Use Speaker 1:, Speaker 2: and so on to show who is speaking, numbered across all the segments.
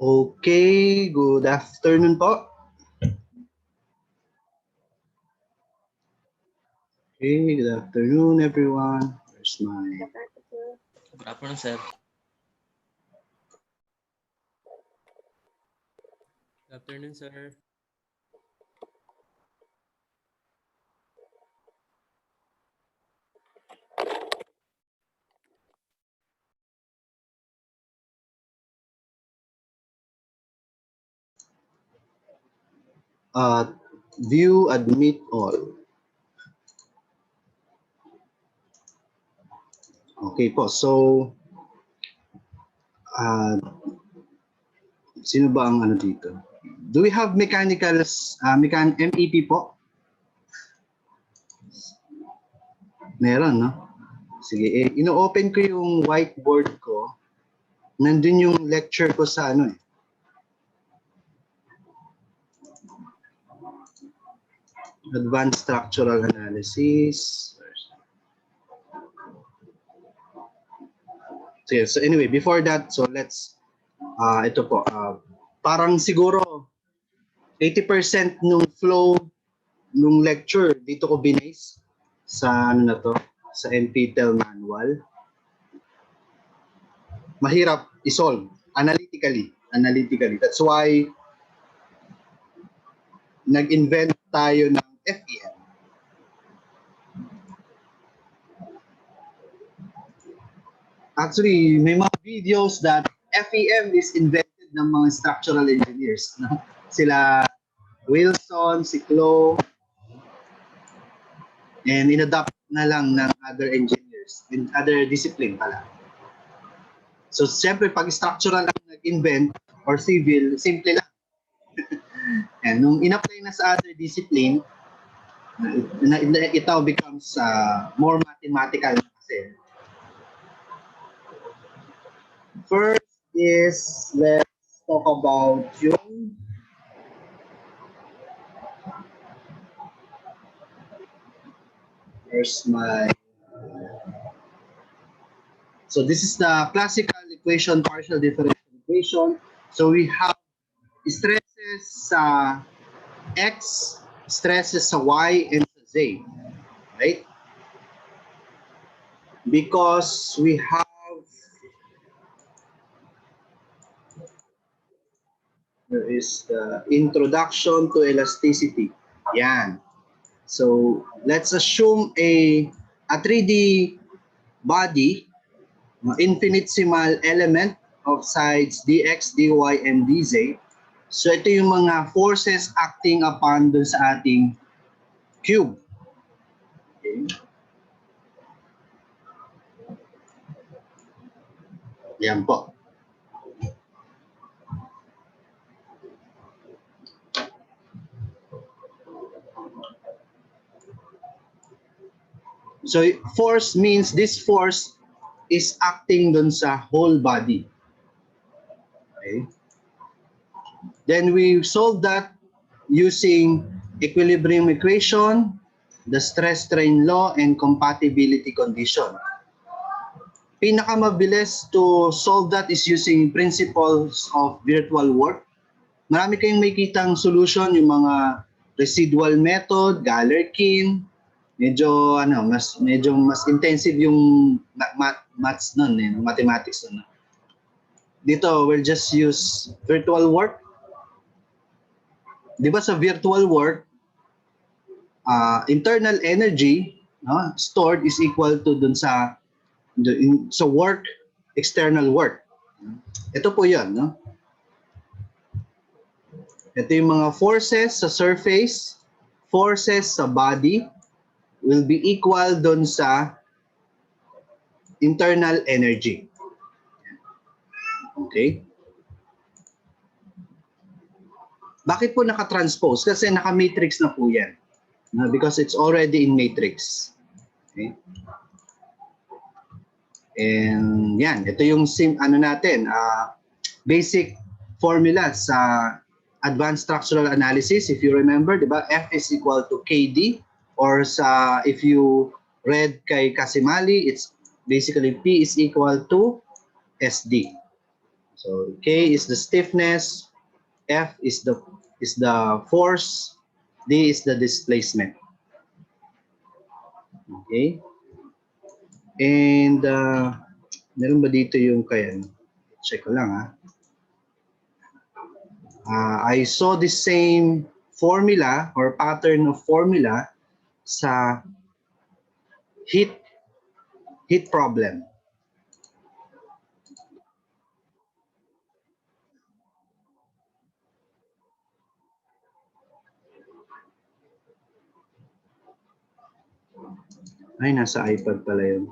Speaker 1: Okay, good afternoon po. Okay, good afternoon everyone. Where's my...
Speaker 2: Good afternoon, sir.
Speaker 3: Good afternoon, sir.
Speaker 1: View admit all. Okay po, so sino ba ang ano dito? Do we have mechanicals, MEP po? Meron, no? Sige, ino-open ko yung whiteboard ko. Nandun yung lecture ko sa ano eh. Advanced Structural Analysis. So anyway, before that, so let's, ito po, parang siguro 80% nung flow nung lecture dito ko binase sa ano na to, sa NPTEL manual. Mahirap i-solve analytically. That's why nag-invent tayo ng FEM. Actually, may mga videos that FEM is invented ng mga structural engineers. No? Sila Wilson, si Clo, and in-adapt na lang ng other engineers, in other discipline pala. So, siyempre, pag structural ang nag-invent or civil, simple lang. And nung in-apply na sa other discipline, it now becomes more mathematical kasi. First is, let's talk about yung so this is the classical equation, partial differential equation. So we have stresses sa X, stresses sa Y, and sa Z, right? Because we have there is the introduction to elasticity. Yan. So let's assume a 3D body, infinitesimal element of sides dx, dy, and dz. So ito yung mga forces acting upon dun sa ating cube. Okay. Yan po. So force means this force is acting dun sa whole body. Okay. Then we solve that using equilibrium equation, the stress-strain law, and compatibility condition. Pinakamabilis to solve that is using principles of virtual work. Marami kayong may kitang solution, yung mga residual method, Galerkin, medyo mas intensive yung maths nun, mathematics nun. Dito we'll just use virtual work. Di ba sa virtual work, internal energy, no, stored is equal to dun sa work, external work. Ito po 'yon, no? Ito yung mga forces sa surface, forces sa body will be equal dun sa internal energy. Okay? Bakit po naka-transpose? Kasi naka-matrix na po yan. Because it's already in matrix. Okay? And yan, ito yung basic formula sa advanced structural analysis. If you remember, di ba? F is equal to KD. Or if you read kay Casimali, it's basically P is equal to SD. So K is the stiffness, F is the force, D is the displacement. Okay? And meron ba dito yung kaya? Check ko lang ha. I saw the same formula or pattern of formula sa heat problem. Ay, nasa iPad pala yun.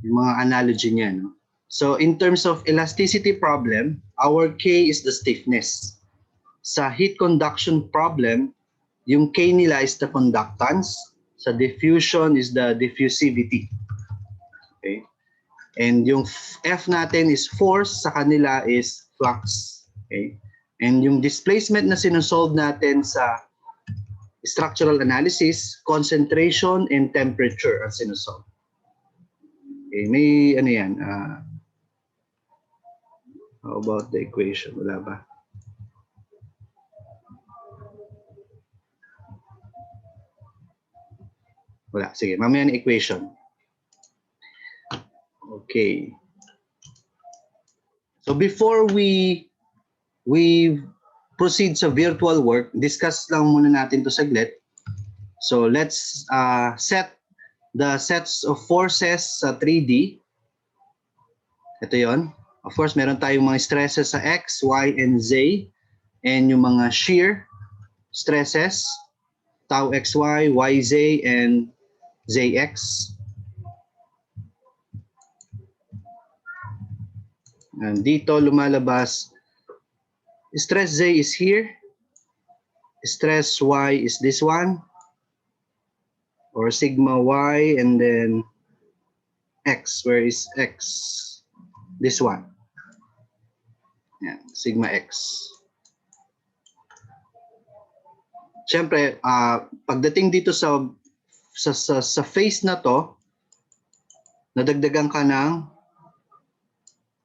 Speaker 1: Yung mga analogy niya, no? So, in terms of elasticity problem, our K is the stiffness. Sa heat conduction problem, yung K nila is the conductance. Sa diffusion is the diffusivity. Okay? And yung F natin is force, sa kanila is flux. Okay? And yung displacement na sinusolve natin sa structural analysis, concentration and temperature ang sinusolve. Okay, may ano yan? How about the equation? Wala ba? Wala. Sige, mamaya na equation. Okay. So before we proceed sa virtual work, discuss lang muna natin to saglit. So let's set the sets of forces sa 3D. Ito yon. Of course, meron tayong mga stresses sa X, Y, and Z. And yung mga shear stresses, tau XY, YZ, and ZX. And dito lumalabas, stress Z is here. Stress Y is this one. Or sigma Y, and then X. Where is X? This one. Yan, sigma X. Siyempre, pagdating dito sa phase na to, nadagdagan ka ng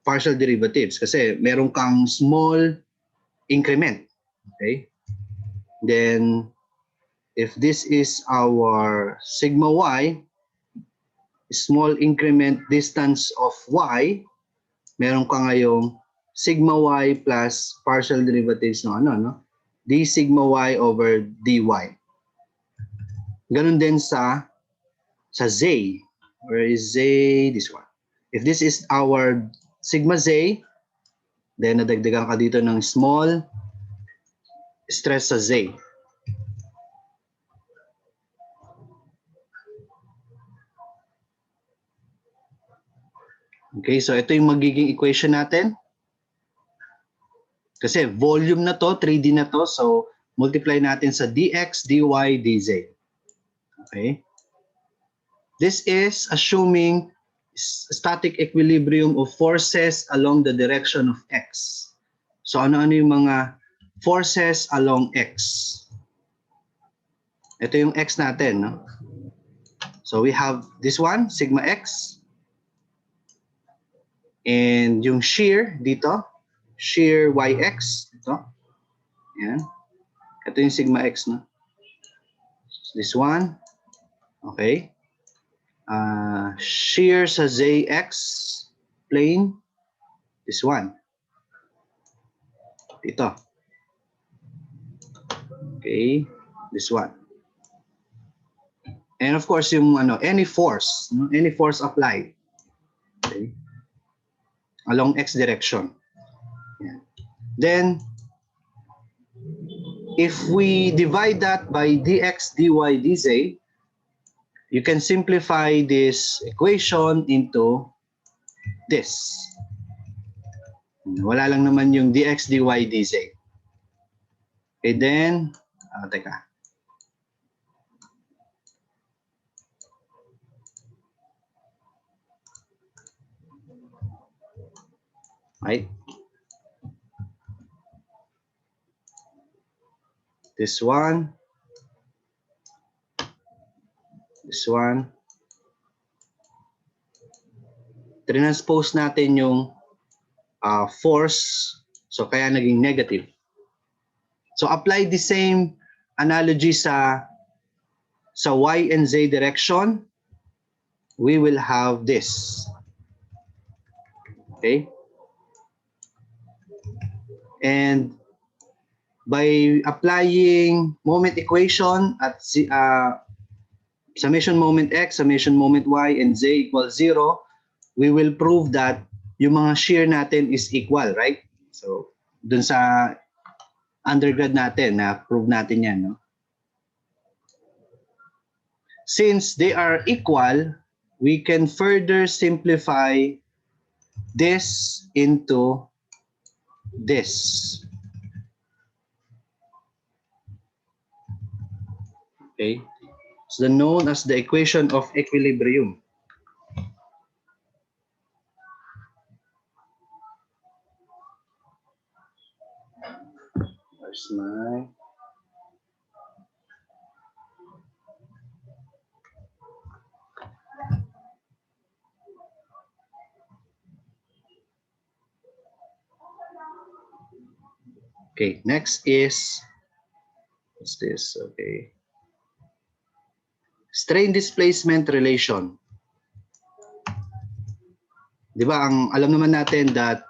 Speaker 1: partial derivatives kasi meron kang small increment. Okay? Then, if this is our sigma Y, small increment distance of Y, meron ka ngayong sigma Y plus partial derivatives ng d sigma Y over dy. Ganun din sa Z. Where is Z? This one. If this is our sigma Z, then nadagdagan ka dito ng small stress sa Z. Okay, so ito yung magiging equation natin. Kasi volume na to, 3D na to, so multiply natin sa dx, dy, dz. Okay? This is assuming static equilibrium of forces along the direction of x. So ano-ano yung mga forces along x? Ito yung x natin, no? So we have this one, sigma x. And yung shear dito, shear yx, ito. Yan. Ito yung sigma x, no? This one. Okay. Shear sa zx plane, this one. Ito. Okay. This one. And of course, yung any force applied. Okay. Along x direction. Yeah. Then, if we divide that by dx, dy, dz, you can simplify this equation into this. Wala lang naman yung dx, dy, dz. Okay, then, teka. Right? This one. Transpose natin yung force, so kaya naging negative. So apply the same analogy sa y and z direction. We will have this. Okay? And by applying moment equation at summation moment x, summation moment y, and z equals 0, we will prove that yung mga shear natin is equal, right? So, dun sa undergrad natin, na-prove natin yan, no? Since they are equal, we can further simplify this into this. Okay? It's known as the equation of equilibrium. Where's my... Okay, next is, what's this? Okay. Strain displacement relation. Di ba, alam naman natin that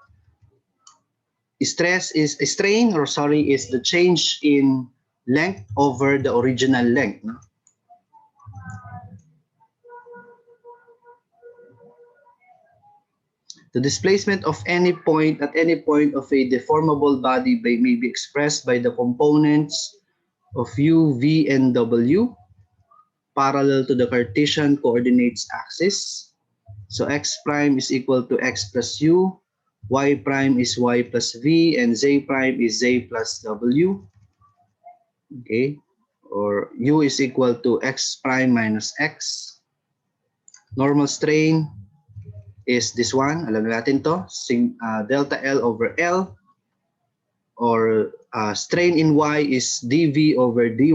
Speaker 1: strain is the change in length over the original length, no? The displacement of any point at any point of a deformable body may be expressed by the components of u, v, and w parallel to the Cartesian coordinates axis. So x prime is equal to x plus u, y prime is y plus v, and z prime is z plus w. Okay, or u is equal to x prime minus x. Normal strain is this one, alam natin to, delta L over L, or strain in Y is dV over dy,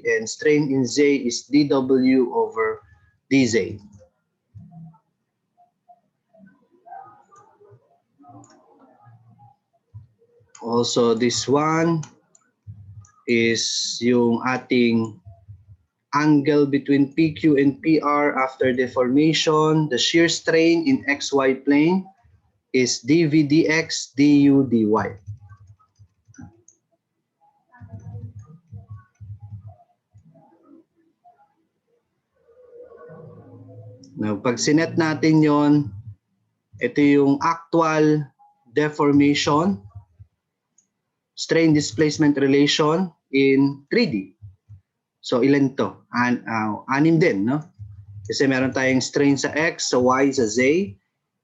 Speaker 1: and strain in Z is dW over dZ. Also, this one is yung ating angle between PQ and PR after deformation. The shear strain in XY plane is dV dx du dy. Now, pag sinet natin yon, ito yung actual deformation strain displacement relation in 3D. So ilan to? Anim din, no? Kasi meron tayong strain sa X, sa Y, sa Z,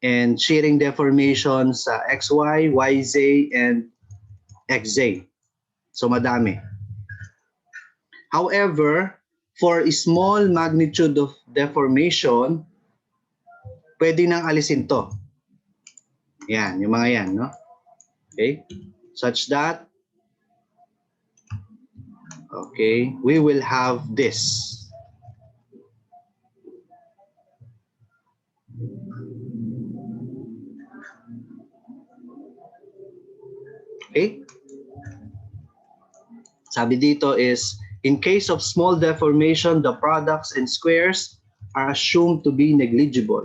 Speaker 1: and shearing deformation sa XY, YZ, and XZ. So madami. However, for a small magnitude of deformation, pwede nang alisin to. Yan, yung mga yan, no? Okay? Such that, okay, we will have this. Okay? Sabi dito is, in case of small deformation, the products and squares are assumed to be negligible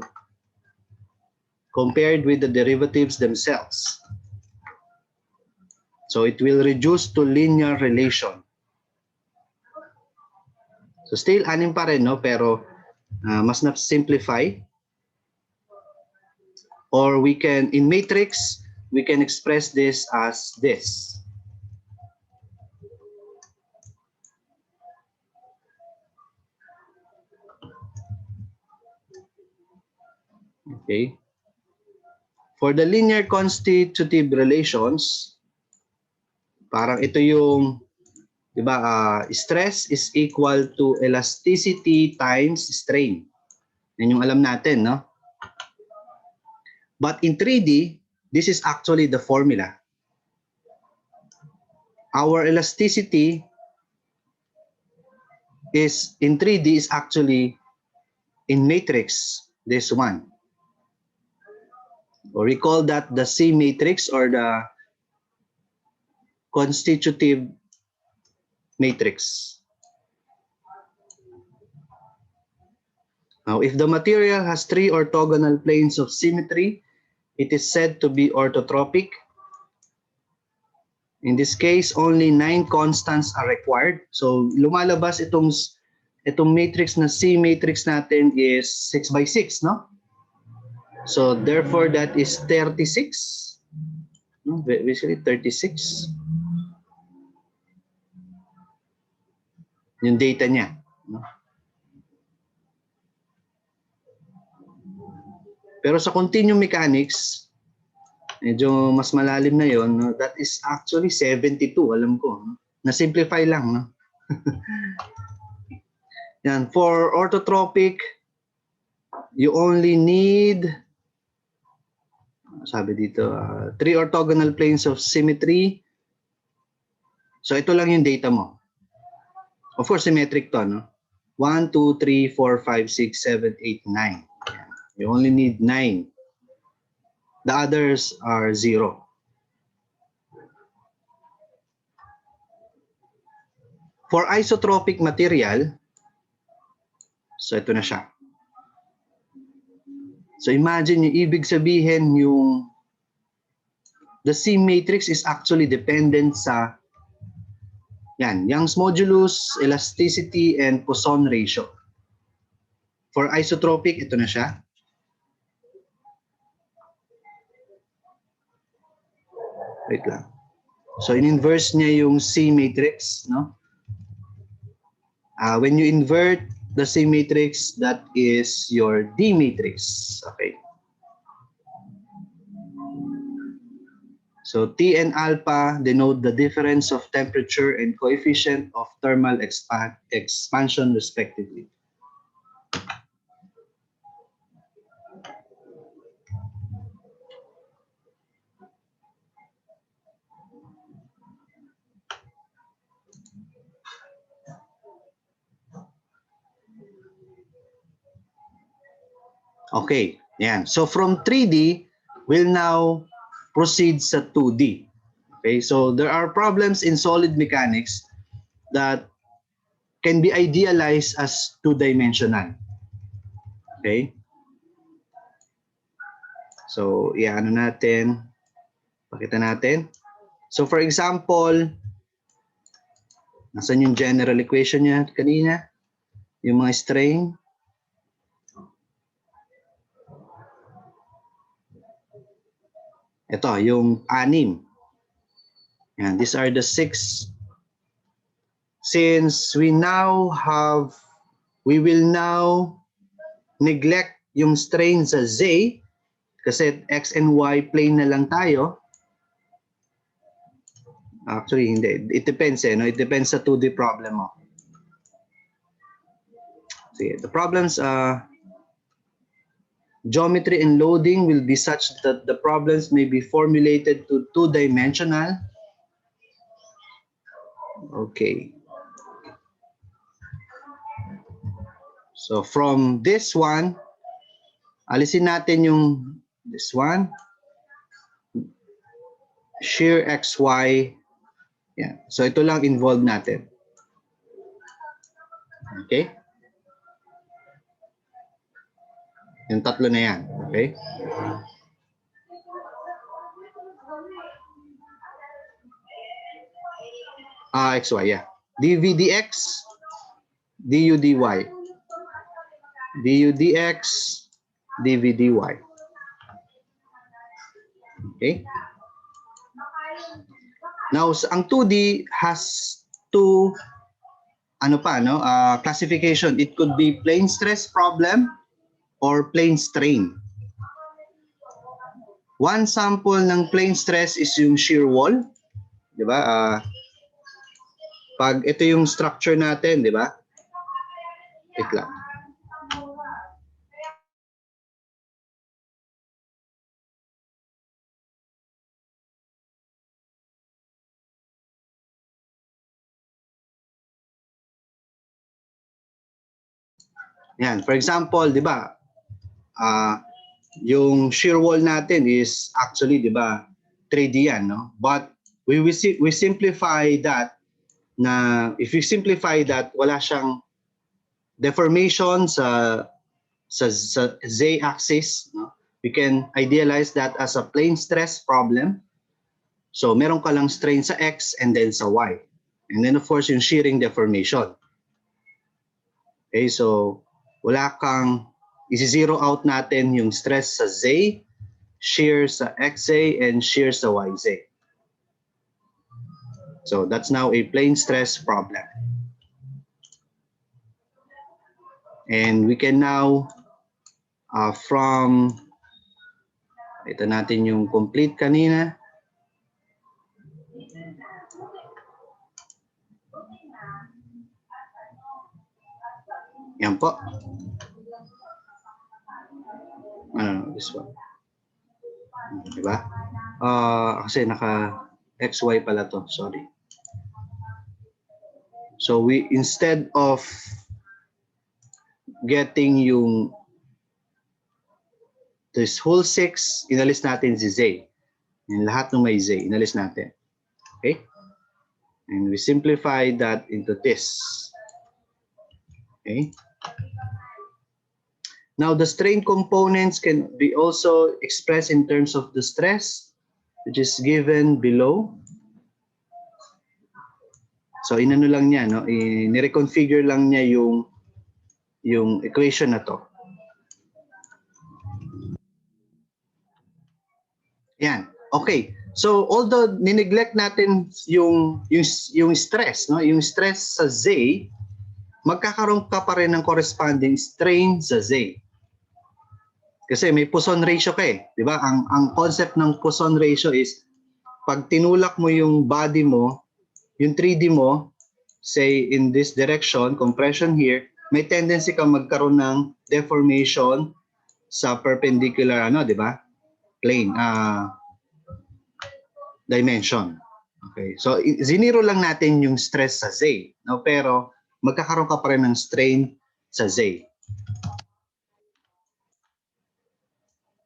Speaker 1: compared with the derivatives themselves. So it will reduce to linear relation. So still anim pa rin, no? Pero mas na-simplify. Or we can, in matrix, we can express this as this. Okay. For the linear constitutive relations, parang ito yung, di ba, stress is equal to elasticity times strain. Yan yung alam natin, no? But in 3D, this is actually the formula. Our elasticity is, in 3D, is actually in matrix, this one. Or we call that the C matrix or the constitutive matrix. Now, if the material has three orthogonal planes of symmetry, it is said to be orthotropic. In this case, only 9 constants are required. So, lumalabas itong matrix na C matrix natin is 6 by 6, no? So, therefore, that is 36. No? Basically, 36. Yung data niya. No? Pero sa continuum mechanics, medyo mas malalim na yon, no? That is actually 72, alam ko. No? Na-simplify lang. No? Yan. For orthotropic, you only need, sabi dito, 3 orthogonal planes of symmetry. So ito lang yung data mo. Of course, symmetric to. No? 1, 2, 3, 4, 5, 6, 7, 8, 9. Yan. You only need 9. The others are 0. For isotropic material, so ito na siya. So imagine yung ibig sabihin yung the C matrix is actually dependent sa yan, Young's modulus, elasticity, and Poisson ratio. For isotropic, ito na siya. Wait lang. So in-inverse niya yung C matrix, no? When you invert the C matrix, that is your D matrix. Okay. So T and alpha denote the difference of temperature and coefficient of thermal expansion respectively. Okay, yan. So from 3D, we'll now proceed sa 2D. Okay, so there are problems in solid mechanics that can be idealized as two-dimensional. Okay? So, ano natin, pakita natin. So for example, nasan yung general equation niya kanina? Yung mga strain. Ito, yung 6. Yan, these are the 6. Since we will now neglect yung strain sa Z, kasi X and Y plane na lang tayo. Actually, hindi. It depends no? It depends sa 2D problem mo. Sige, the problems, geometry and loading will be such that the problems may be formulated to two-dimensional. Okay. So from this one, alisin natin yung this one. Shear XY. Yeah. So ito lang involved natin. Okay? Yung tatlo na yan. Okay? XY, yeah. dV dx, du dy. du dx, dV dy. Okay? Now, ang 2D has two classification. It could be plane stress problem or plane strain. One sample ng plane stress is yung shear wall, 'di ba? Pag ito yung structure natin, 'di ba? Wait lang. Yan, for example, 'di ba? yung shear wall natin is actually, di ba, 3D yan, no? But we simplify that na if you simplify that, wala siyang deformation sa z-axis, no? We can idealize that as a plane stress problem. So meron ka lang strain sa x and then sa y. And then of course yung shearing deformation. Okay, so wala kang isi-zero out natin yung stress sa z, shear sa xa, and shear sa yz. So that's now a plane stress problem. And we can now, ito natin yung complete kanina. Yan po. This one. Diba? Kasi naka XY pala to, sorry. So we, instead of getting yung this whole 6, inalis natin si Z. Yung lahat ng may Z, inalis natin. Okay? And we simplify that into this. Okay? Now, the strain components can be also expressed in terms of the stress, which is given below. So, inano lang niya, no? Nireconfigure lang niya yung equation na to. Yan. Okay. So, although nineglect natin yung stress, no? Yung stress sa Z, magkakaroon ka pa rin ng corresponding strain sa Z. Kasi may Poisson ratio ka eh, 'di ba? Ang concept ng Poisson ratio is pag tinulak mo yung body mo, yung 3D mo, say in this direction, compression here, may tendency ka magkaroon ng deformation sa perpendicular 'di ba? Plane, dimension. Okay. So ziniro lang natin yung stress sa Z, no? Pero magkakaroon ka pa rin ng strain sa Z.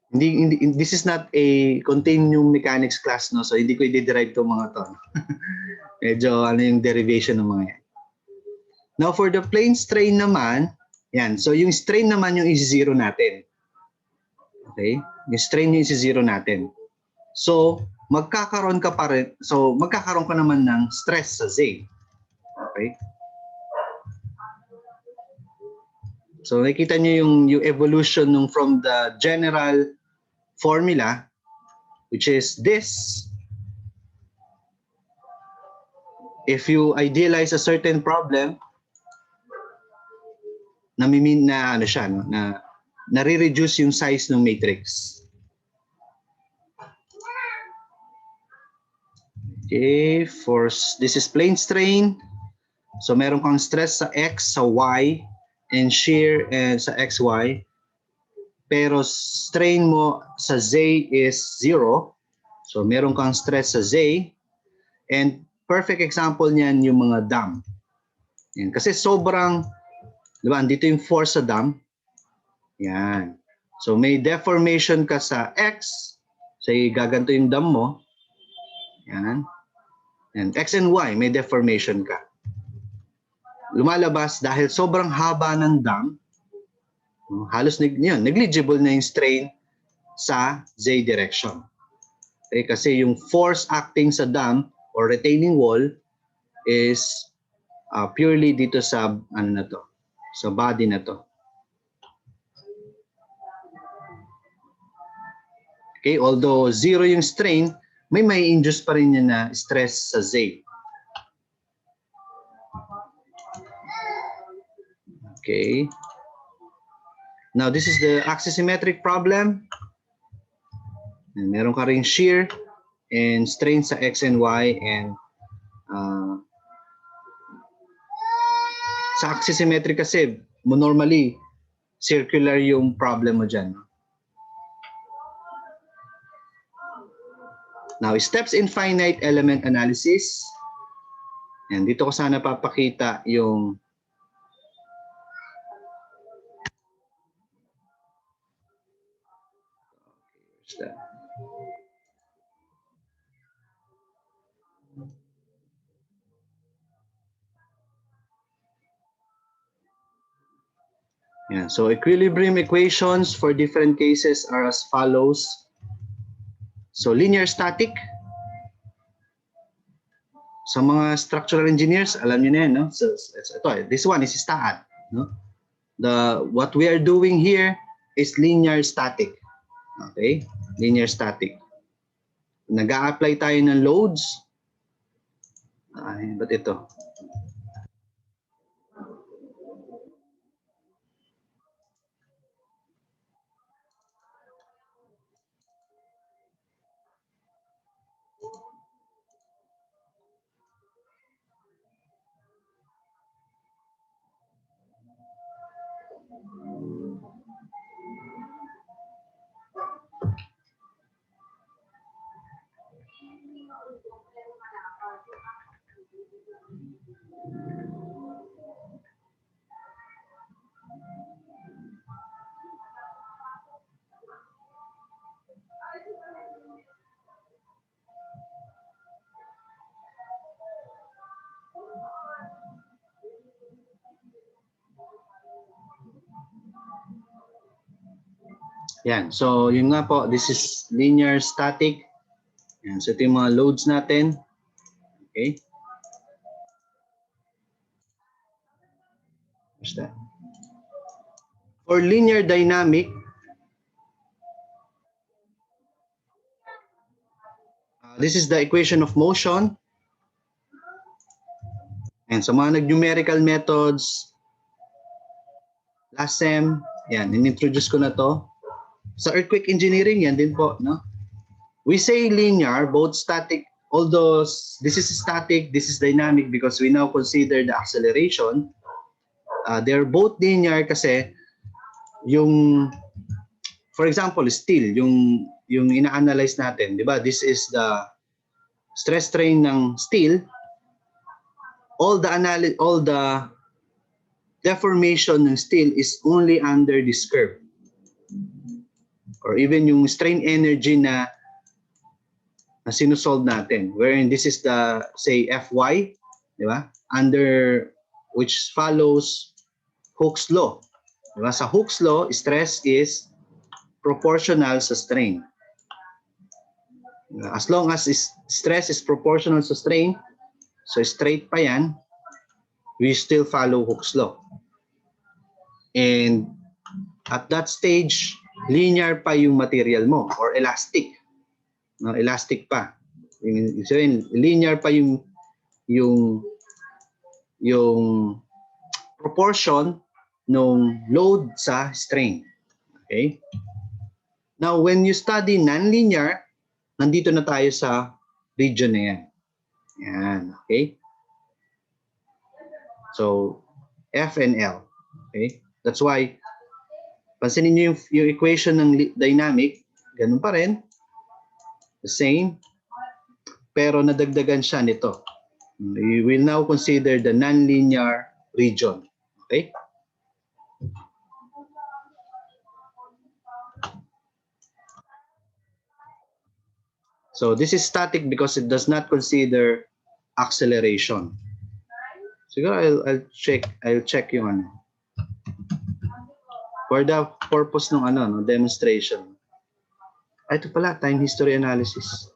Speaker 1: This is not a continuum mechanics class, no? So hindi ko i-derive itong mga to. Medyo yung derivation ng mga yan. Now for the plane strain naman, yan. So yung strain naman yung isi-zero natin. Okay? Yung strain yung isi-zero natin. So magkakaroon ka pa rin, so magkakaroon ka naman ng stress sa Z. Okay? So nakita niyo yung evolution from the general formula, which is this. If you idealize a certain problem, nami-mean na siya, no? Na nare-reduce yung size ng matrix. Okay, this is plane strain. So meron kang stress sa x, sa y, and shear sa xy. Pero strain mo sa Z is 0. So meron kang stress sa Z. And perfect example niyan yung mga dam. Yan. Kasi sobrang, di ba, andito yung force sa dam. Yan. So may deformation ka sa X. Say gaganto yung dam mo. Yan. And X and Y, may deformation ka. Lumalabas dahil sobrang haba ng dam, halos negligible na yung strain sa Z direction. Okay, kasi yung force acting sa dam or retaining wall is purely dito sa sa body na to. Okay, although 0 yung strain, may induce pa rin yan na stress sa Z. Okay. Now, this is the axisymmetric problem. And meron ka ring shear and strain sa X and Y, and sa axisymmetric kasi, normally, circular yung problem mo dyan. Now, steps in finite element analysis. And dito ko sana papakita yung Yan. So equilibrium equations for different cases are as follows. So linear static. Sa mga structural engineers, alam niyo na yan, no? So, this one is STAAD, no? What we are doing here is linear static. Okay? Linear static. Nag-a-apply tayo ng loads. Ay, ba't ito? Yan. So, yun nga po, this is linear static. Yan. So, ito yung mga loads natin. Okay. What's that? For linear dynamic, this is the equation of motion. And sa mga nag-numerical methods, last sem, yan, in-introduce ko na to. Sa earthquake engineering, yan din po, no? We say linear, both static, although this is static, this is dynamic because we now consider the acceleration. They're both linear kasi yung, for example, steel, yung ina-analyze natin, di ba? This is the stress strain ng steel. All the deformation ng steel is only under this curve. Or even yung strain energy na sinusolve natin, wherein this is the, say, Fy, di ba? Under which follows Hooke's law. Di ba? Sa Hooke's law, stress is proportional sa strain. As long as stress is proportional sa strain, so straight pa yan, we still follow Hooke's law. And at that stage, linear pa yung material mo or elastic. No, elastic pa. So, linear pa yung proportion ng load sa strain. Okay? Now, when you study nonlinear, nandito na tayo sa region na yan. Yan. Okay? So, F and L. Okay? That's why, pansinin niyo yung equation ng dynamic, ganun pa rin. The same. Pero nadagdagan siya nito. We will now consider the nonlinear region. Okay? So this is static because it does not consider acceleration. Siguro I'll check yung ano. For the purpose ng ano, no, demonstration. Ito pala, time history analysis.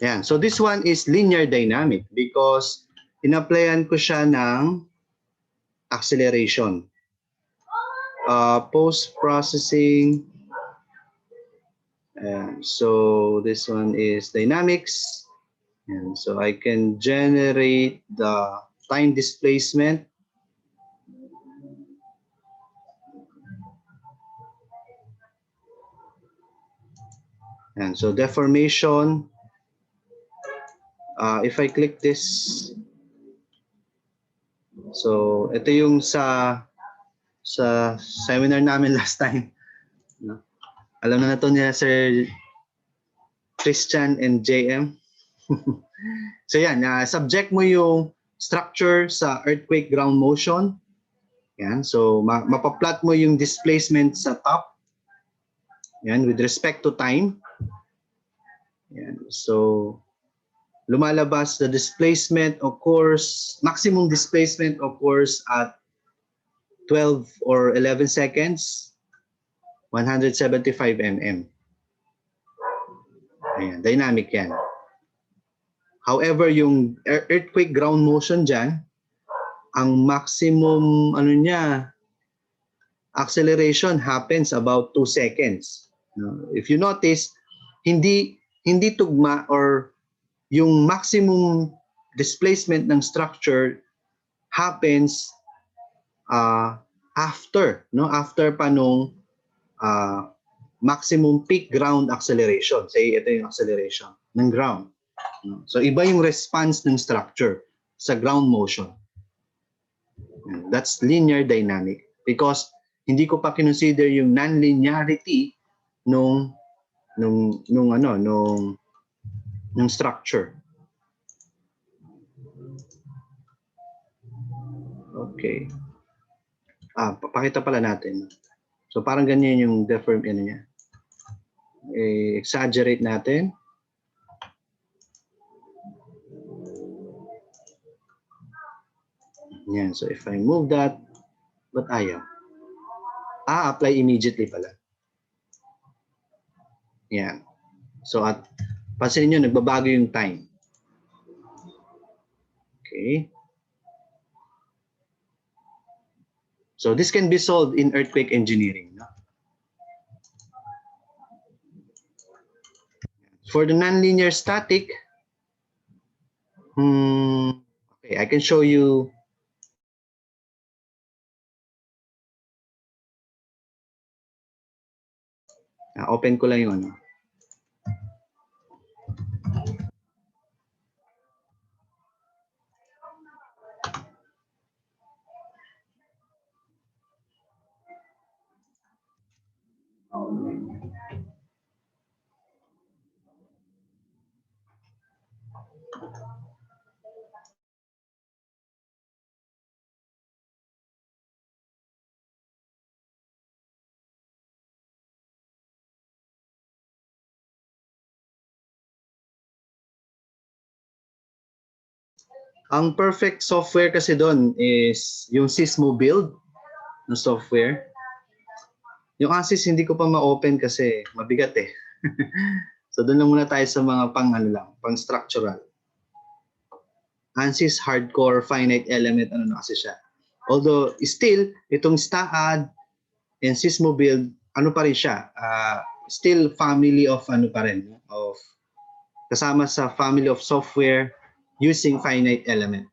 Speaker 1: Yan. So this one is linear dynamic because in-applyan ko siya ng acceleration. Post-processing So this one is dynamics. And so I can generate the time displacement. And so deformation, if I click this, so ito yung sa seminar namin last time. No? Alam na to niya Sir Christian and JM. So yan, subject mo yung structure sa earthquake ground motion. Yan, so mapaplot mo yung displacement sa top. Yan, with respect to time. Yan, so lumalabas the displacement occurs, maximum displacement occurs at 12 or 11 seconds, 175 mm. Ayan, dynamic yan. However, yung earthquake ground motion dyan, ang maximum acceleration happens about 2 seconds. If you notice, hindi tugma or yung maximum displacement ng structure happens after pa nung maximum peak ground acceleration. Say ito yung acceleration ng ground. So iba yung response ng structure sa ground motion. That's linear dynamic because hindi ko pa consider yung non-linearity nung structure. Okay. Papakita pala natin. So parang ganyan yung deform niya. Exaggerate natin. Yan. So if I move that, but ayaw. Apply immediately pala. Yan. So at pansin nyo, nagbabago yung time. Okay. So this can be solved in earthquake engineering. No? For the nonlinear static, okay, I can show you. Open ko lang yung ano. Ang perfect software kasi doon is yung Sismo build na software. Yung ANSYS hindi ko pa ma-open kasi mabigat eh. So doon lang muna tayo sa mga pang structural. ANSYS hardcore finite element na kasi siya. Although still itong STAAD and Sismo build pa rin siya. Still family of pa rin of kasama sa family of software using finite element.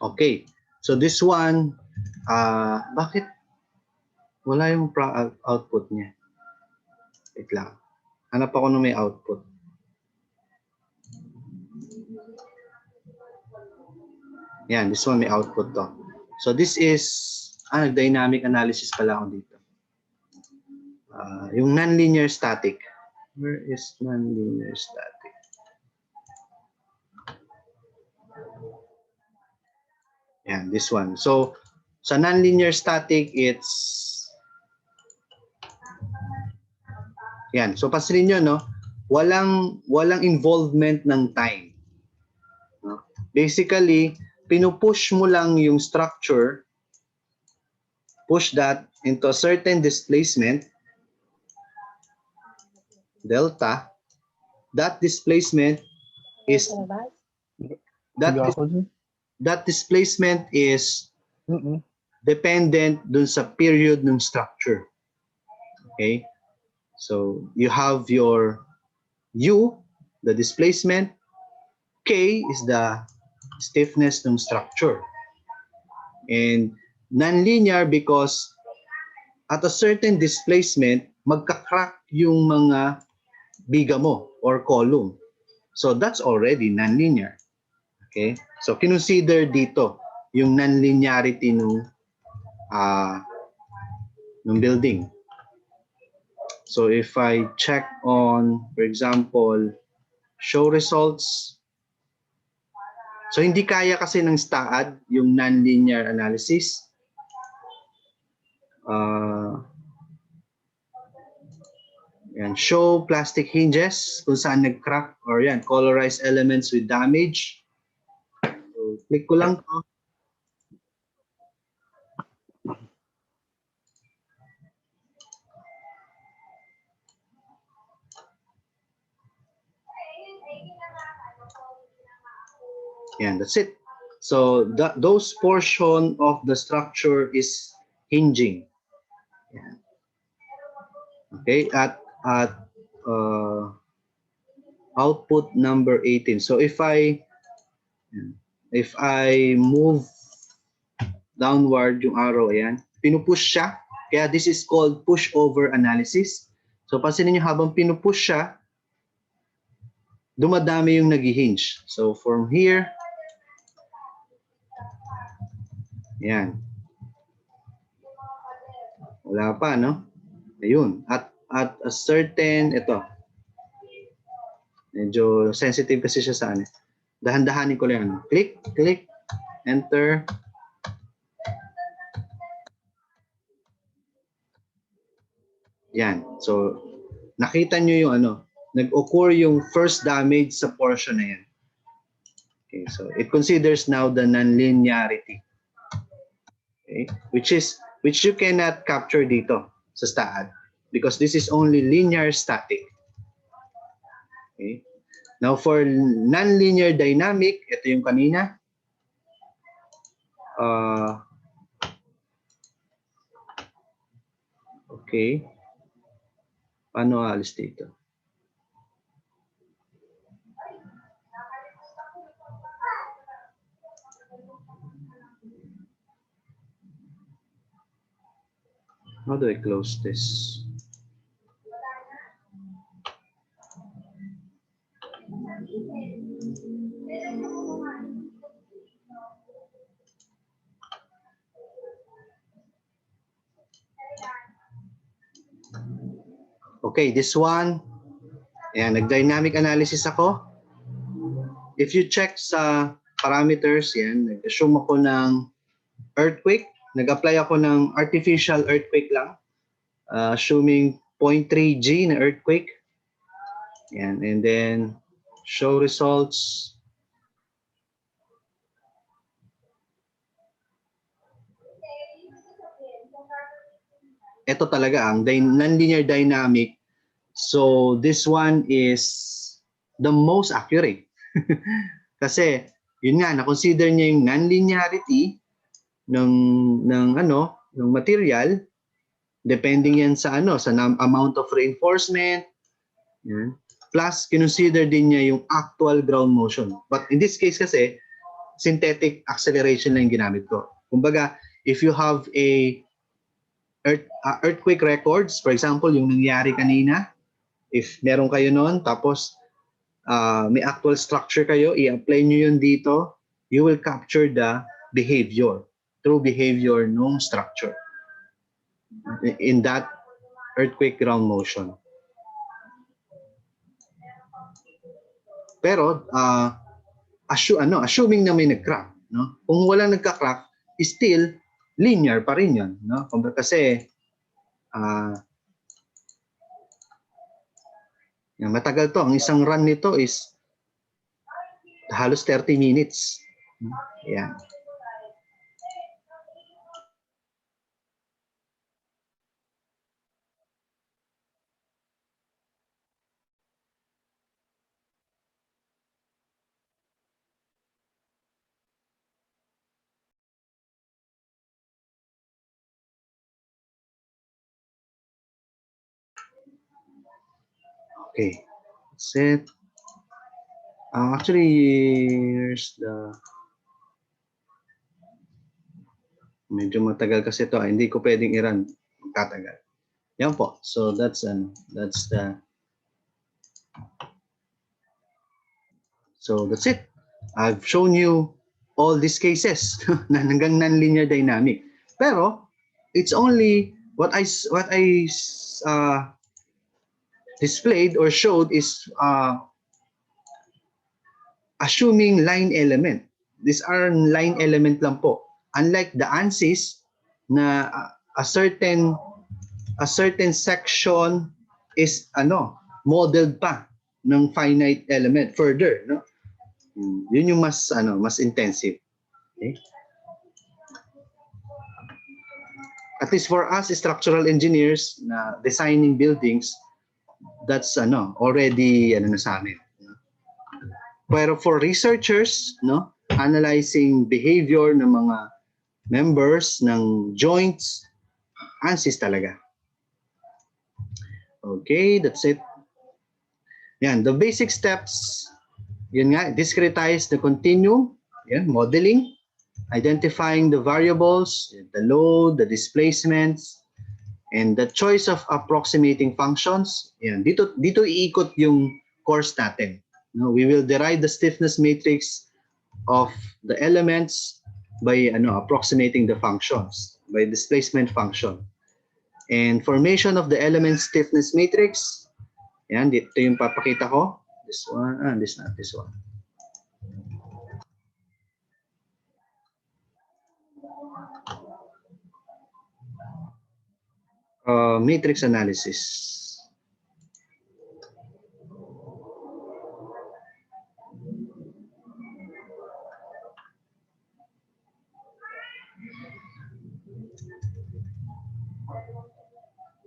Speaker 1: Okay, so this one, bakit wala yung output niya? Wait lang. Hanap ako ng may output. Yan, this one may output to. So this is, dynamic analysis pala ako dito. Yung nonlinear static. Where is nonlinear static? Yan, this one. So, sa nonlinear static, it's yan. So, pansinin nyo, no? Walang involvement ng time. No? Basically, pinupush mo lang yung structure, push that into a certain displacement, delta. That displacement is that displacement is dependent dun sa period ng structure. Okay? So, you have your U, the displacement. K is the stiffness ng structure. And nonlinear because at a certain displacement, magka-crack yung mga biga mo or column. So, that's already nonlinear. Okay? So, consider dito yung nonlinearity ng building. So, if I check on, for example, show results. So, hindi kaya kasi ng STAAD yung nonlinear analysis. Yan, show plastic hinges kung saan nag-crack or yan, colorized elements with damage. So, click ko lang to. Yan, that's it. So those portion of the structure is hinging. Yan. Okay, at output number 18. So if I move downward yung arrow, ayan, pinupush siya. Kaya this is called pushover analysis. So pansinin niyo habang pinupush siya, dumadami yung nag-hinge. So from here, yan. Wala pa, no? Ayun. At a certain, ito. Medyo sensitive kasi siya sa ano. Dahan-dahanin ko lang. Click, click, enter. Yan. So, nakita nyo yung ano, nag-occur yung first damage sa portion na yan. Okay, so it considers now the nonlinearity. Okay, which you cannot capture dito sa STAAD because this is only linear static. Okay. Now for nonlinear dynamic, ito yung kanina. Okay. Paano alis dito? How do I close this? Okay, this one. Ayan, nag-dynamic analysis ako. If you check sa parameters, yan, nag-assume ako ng earthquake. Nag-apply ako ng artificial earthquake lang. Assuming 0.3 G na earthquake. Yan, and then show results. Ito talaga ang nonlinear dynamic. So this one is the most accurate. Kasi yun nga, na-consider niya yung nonlinearity ng material, depending yan sa sa amount of reinforcement. Yan. Plus consider din niya yung actual ground motion. But in this case kasi synthetic acceleration lang yung ginamit ko. Kumbaga, if you have a earthquake records, for example, yung nangyari kanina, if meron kayo noon, tapos may actual structure kayo, i-apply nyo yun dito, you will capture the behavior, true behavior ng structure in that earthquake ground motion. Pero, assuming na may nag-crack, no? Kung walang nagka-crack, still linear pa rin 'yon, no? Kasi matagal to. Ang isang run nito is halos 30 minutes. Yan. Okay. Set. Actually, here's the... Medyo matagal kasi ito. Hindi ko pwedeng i-run. Magtatagal. Yan po. So, that's the... So, that's it. I've shown you all these cases na hanggang non-linear dynamic. Pero, it's only what I displayed or showed is assuming line element. These are line element lang po. Unlike the ANSYS na a certain section is modeled pa ng finite element further, no? Yun yung mas intensive. Okay? At least for us structural engineers na designing buildings, that's already na sa amin. Pero for researchers, no, analyzing behavior ng mga members ng joints, ANSYS talaga. Okay, that's it. Yan, the basic steps, yun nga, discretize the continuum, yan, modeling, identifying the variables, the load, the displacements, and the choice of approximating functions. Yan, dito iikot yung course natin. No, we will derive the stiffness matrix of the elements by approximating the functions, by displacement function. And formation of the element stiffness matrix. Yan, dito yung papakita ko. This one, not this one. Matrix analysis.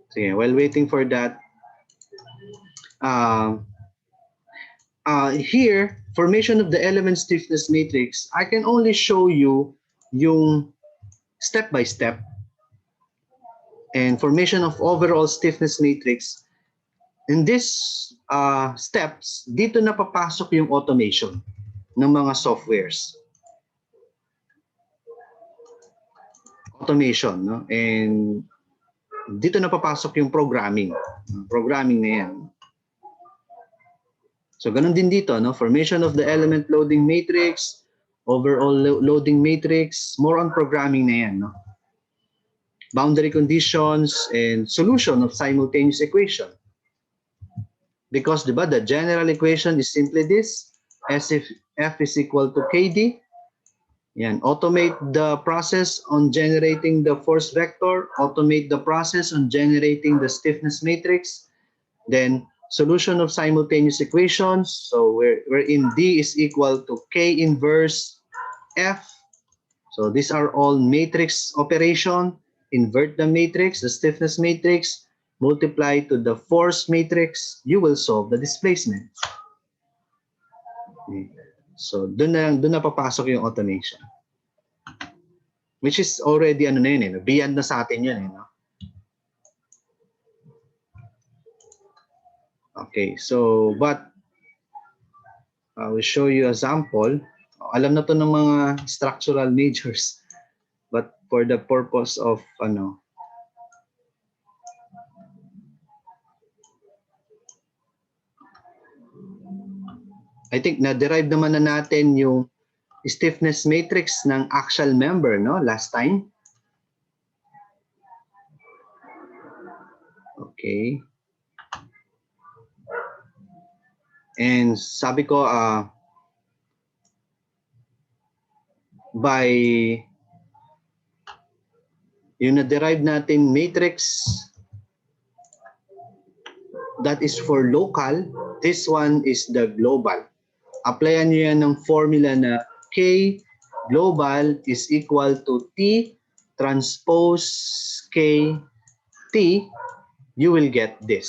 Speaker 1: Sige, while waiting for that, here, formation of the element stiffness matrix, I can only show you yung step-by-step. And formation of overall stiffness matrix. In these steps, dito na papasok yung automation ng mga softwares. Automation, no? And dito na papasok yung programming. Programming na yan. So, ganun din dito, no? Formation of the element loading matrix, overall loading matrix, more on programming na yan, no? Boundary conditions and solution of simultaneous equation. Because, di ba, the general equation is simply this, S if F is equal to KD. Yan, automate the process on generating the force vector, automate the process on generating the stiffness matrix, then solution of simultaneous equations, so wherein D is equal to K inverse F. So these are all matrix operation. Invert the matrix, the stiffness matrix, multiply to the force matrix, you will solve the displacement. Okay. So doon na papasok yung automation. Which is already beyond na sa atin yun, no? Okay, so but I will show you a sample. Alam na to ng mga structural majors, but for the purpose of I think na-derive naman na natin yung stiffness matrix ng axial member, no? Last time. Okay. And sabi ko, by yung na-derive natin matrix that is for local, this one is the global. Applyan nyo yan ng formula na K global is equal to T transpose K T, you will get this.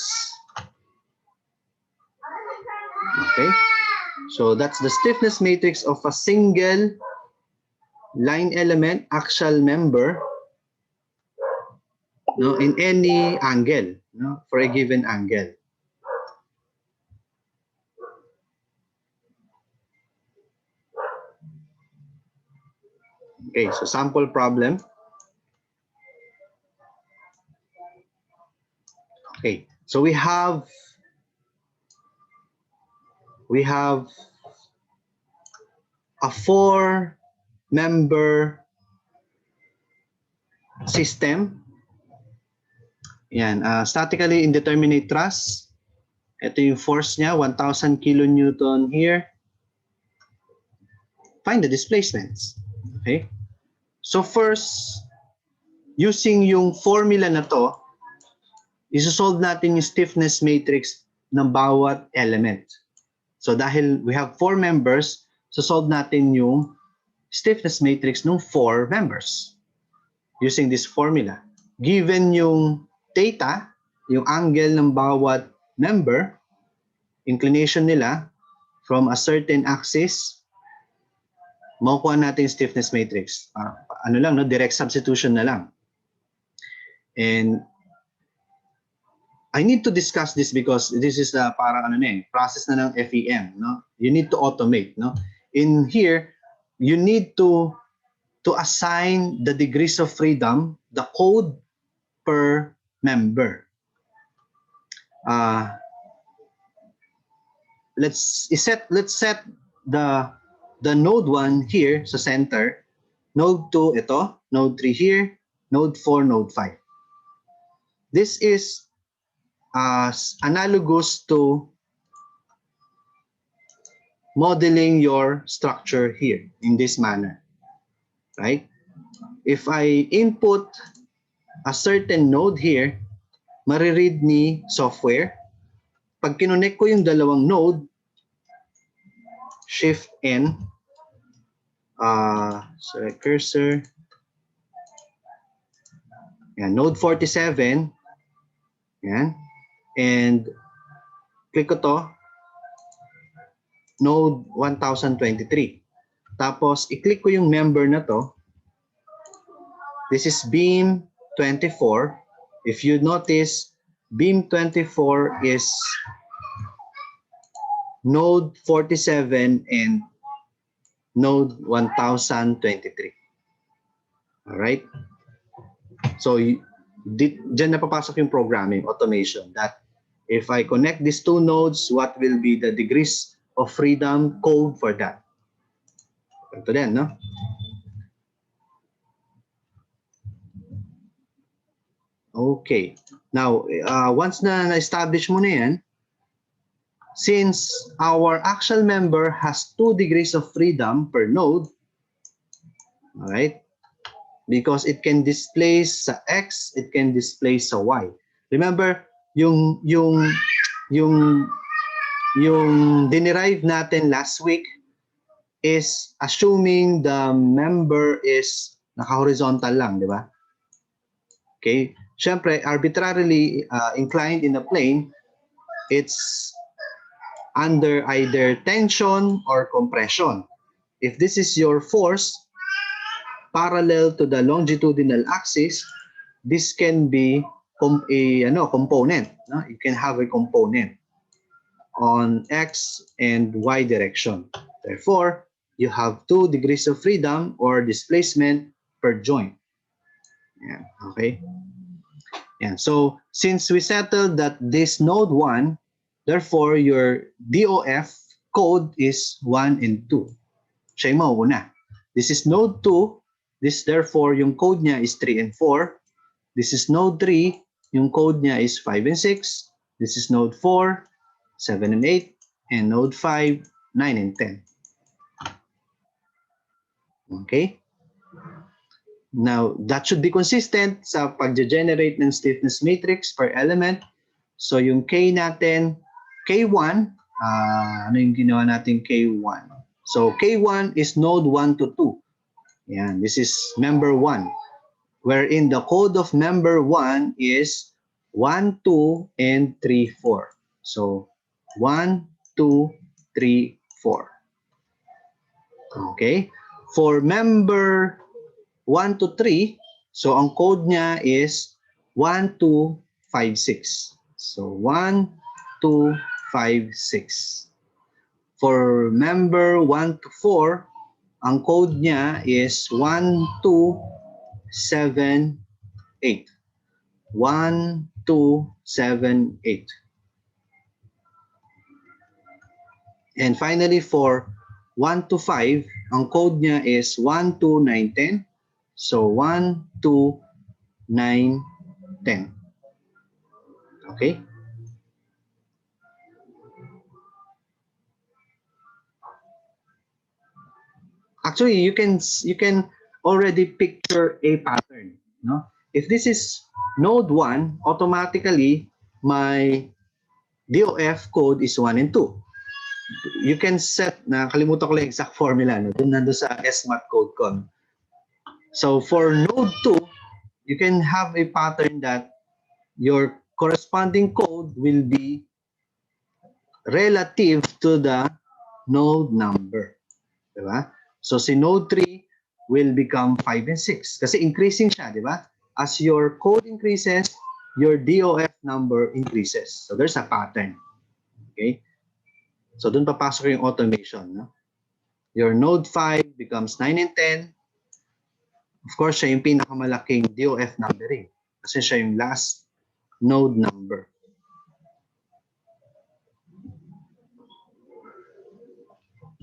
Speaker 1: Okay, so that's the stiffness matrix of a single line element axial member, no, in any angle, no, for a given angle. Okay, so sample problem. Okay, so we have a 4-member system. Yan, statically indeterminate thrust. Ito yung force niya, 1,000 kilonewton here. Find the displacements. Okay? So first, using yung formula na to, isosolve natin yung stiffness matrix ng bawat element. So dahil we have 4 members, so solve natin yung stiffness matrix ng 4 members using this formula. Given yung theta, yung angle ng bawat member, inclination nila from a certain axis, makukuha natin yung stiffness matrix. Ano lang, no? Direct substitution na lang. And I need to discuss this because this is parang ano na process na ng FEM, no? You need to automate, no? In here, you need to assign the degrees of freedom, the code per member. Let's set the node 1 here sa center, node 2 ito, node 3 here, node 4, node 5. This is analogous to modeling your structure here in this manner, right? If I input a certain node here, mariread ni software. Pag kinonect ko yung dalawang node, Shift N, select cursor, yan, node 47, yan, and click ko to, node 1023. Tapos, i-click ko yung member na to. This is beam 24. If you notice, beam 24 is node 47 and node 1023. All right? So, dyan na papasok yung programming, automation, that if I connect these two nodes, what will be the degrees of freedom code for that? Ito din, no? Okay. Now, once na-establish mo na yan, since our actual member has 2 degrees of freedom per node, all right, because it can displace sa X, it can displace sa Y. Remember, yung dinerive natin last week is assuming the member is naka-horizontal lang, di ba? Okay? Siyempre, arbitrarily inclined in a plane, it's under either tension or compression. If this is your force parallel to the longitudinal axis, this can be a component. No? You can have a component on X and Y direction. Therefore, you have 2 degrees of freedom or displacement per joint. Yeah, okay. Yeah, so since we settled that this node 1, therefore your DOF code is 1 and 2. Siya yung mauuna. This is node 2. This therefore yung code niya is 3 and 4. This is node 3. Yung code niya is 5 and 6. This is node 4, 7 and 8. And node 5, 9 and 10. Okay? Now, that should be consistent sa pag-generate ng stiffness matrix per element. So, yung K natin, K1, ano yung ginawa natin K1? So, K1 is node 1 to 2. Yan, this is member 1. Wherein the code of member 1 is 1, 2, and 3, 4. So, 1, 2, 3, 4. Okay? For member 1 to 3, so ang code niya is 1, 2, 5, 6. So 1, 2, 5, 6. For member 1 to 4, ang code niya is 1, 2, 7, 8. 1, 2, 7, 8. And finally, for 1 to 5, ang code niya is 1, 2, 9, 10. So 1, 2, 9, 10. Okay? Actually, you can already picture a pattern, no? If this is node 1, automatically my DOF code is 1 and 2. You can set, nakalimutan ko lang exact formula, no? Nandun sa SMAT code ko. So for node 2, you can have a pattern that your corresponding code will be relative to the node number. Diba? So si node 3 will become 5 and 6 kasi increasing siya, di ba? As your code increases, your DOF number increases. So there's a pattern. Okay? So dun papasok yung automation. No? Your node 5 becomes 9 and 10. Of course, siya yung pinakamalaking DOF numbering kasi siya yung last node number.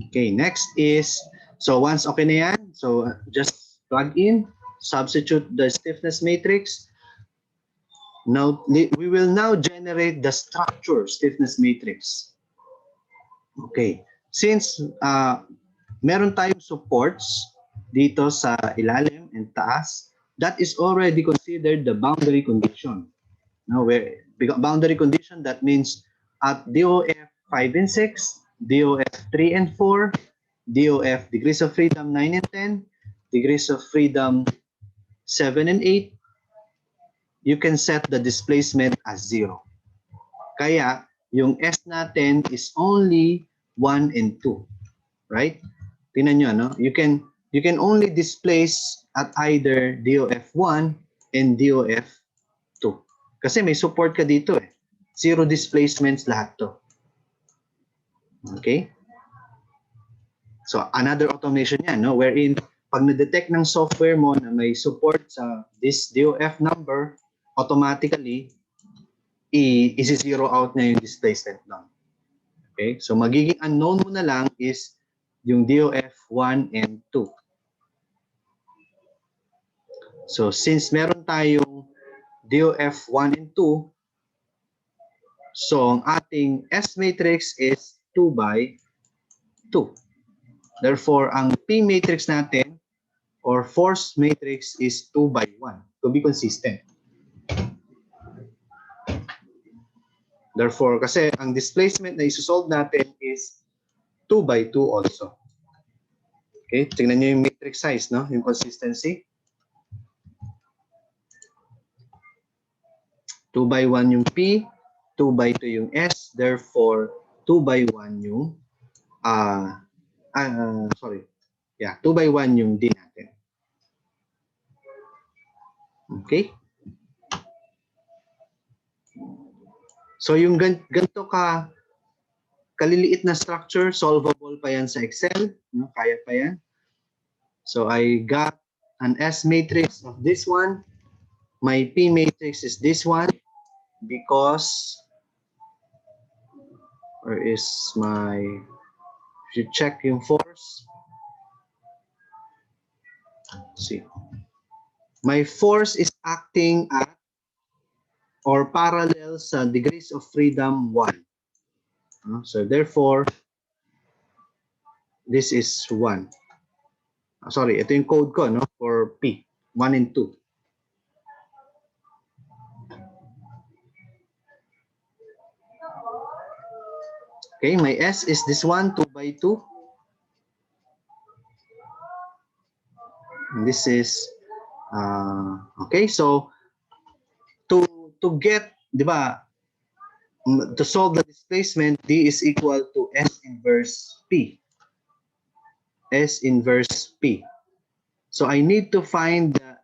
Speaker 1: Okay, next is, so once okay na yan, so just plug in, substitute the stiffness matrix. Now, we will now generate the structure stiffness matrix. Okay, since meron tayong supports dito sa ilalim and taas, that is already considered the boundary condition. Now, where boundary condition, that means at DOF 5 and 6, DOF 3 and 4, DOF degrees of freedom 9 and 10, degrees of freedom 7 and 8, you can set the displacement as 0. Kaya, yung S natin is only 1 and 2. Right? Tingnan nyo, no? You can only displace at either DOF 1 and DOF 2. Kasi may support ka dito eh. 0 displacements lahat to. Okay? So, another automation yan, no? Wherein, pag na-detect ng software mo na may support sa this DOF number, automatically, i-zero out na yung displacement down. Okay? So, magiging unknown mo na lang is yung DOF 1 and 2. So, since meron tayong DOF 1 and 2, so ang ating S matrix is 2 by 2. Therefore, ang P matrix natin or force matrix is 2 by 1 to be consistent. Therefore, kasi ang displacement na isosolve natin is 2 by 2 also. Okay, tingnan nyo yung matrix size, no? Yung consistency. 2 by 1 yung P, 2 by 2 yung S, therefore 2 by 1 yung 2 by 1 yung D natin. Okay? So yung ganito kaliliit na structure, solvable pa yan sa Excel, no? Kaya pa yan. So I got an S matrix of this one. My P matrix is this one because, or is my, if you check yung force, let's see, my force is acting at or parallel sa degrees of freedom 1. So therefore, this is 1. Sorry, ito yung code ko, no, for P, 1 and 2. Okay, my S is this one, 2 by 2. And this is, okay, so to get, di ba, to solve the displacement, D is equal to S inverse P. S inverse P. So I need to find the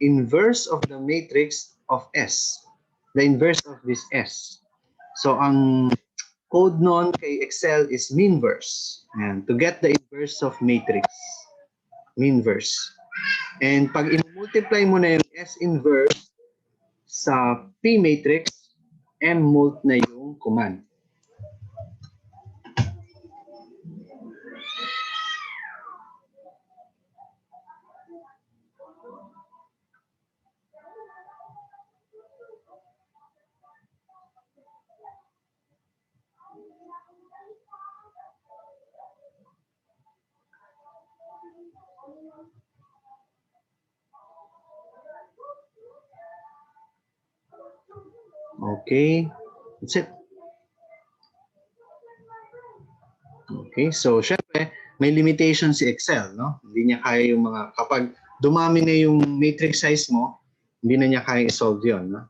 Speaker 1: inverse of the matrix of S. The inverse of this S. So ang code nun kay Excel is meanverse. And to get the inverse of matrix. Meanverse. And pag i-multiply mo na yung S inverse sa P matrix, M mult na yung command. Okay, that's it. Okay, so syempre, may limitation si Excel, no? Hindi niya kaya yung mga, kapag dumami na yung matrix size mo, hindi na niya kaya i-solve yun, no?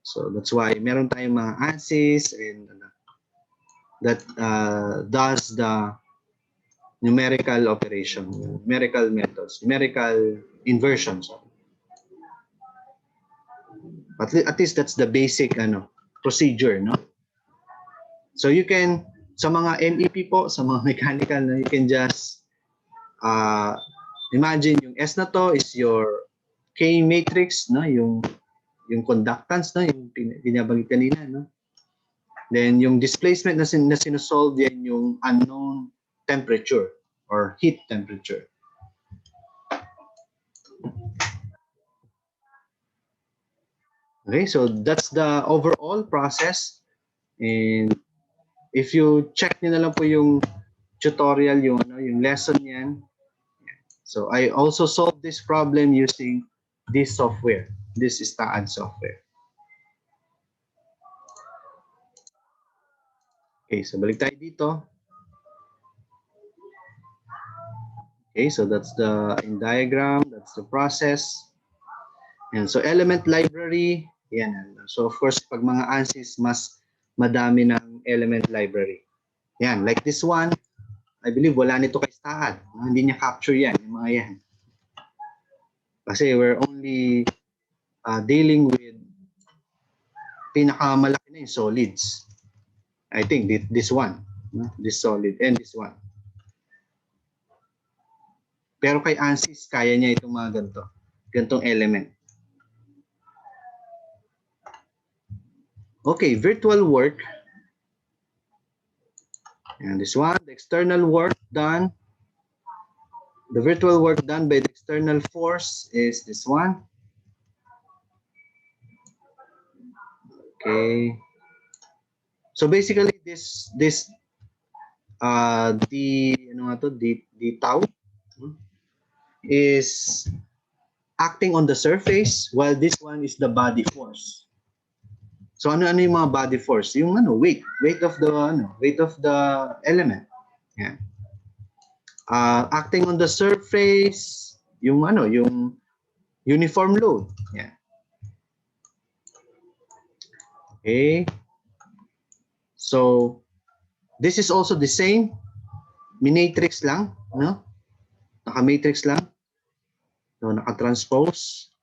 Speaker 1: So that's why meron tayong mga ANSYS and that does the numerical operation, numerical methods, numerical inversions. At least that's the basic procedure, no? So you can, sa mga MEP po, sa mga mechanical, you can just imagine yung S na to is your K matrix, no? Yung conductance, no? Yung binabanggit kanina, no? Then yung displacement na sinusolve yan yung unknown temperature or heat temperature. Okay, so that's the overall process. And if you check nyo na lang po yung tutorial, yung lesson yan. So I also solved this problem using this software. This is STAAD software. Okay, so balik tayo dito. Okay, so that's the in diagram, that's the process. And so element library, yan. So of course, pag mga ANSYS, mas madami ng element library. Yan, like this one, I believe wala nito kay STAAD. Hindi niya capture yan, yung mga yan. Kasi we're only dealing with pinakamalaki na yung solids. I think this one, this solid, and this one. Pero kay ANSYS, kaya niya itong mga ganitong element. Okay, virtual work. And this one, the external work done. The virtual work done by the external force is this one. Okay. So basically this the tau is acting on the surface while this one is the body force. So ano yung mga body force? Yung weight of the element. Yeah. Acting on the surface, yung uniform load. Yeah. Okay. So this is also the same. Minatrix lang, no? Naka-matrix lang. So naka-transpose.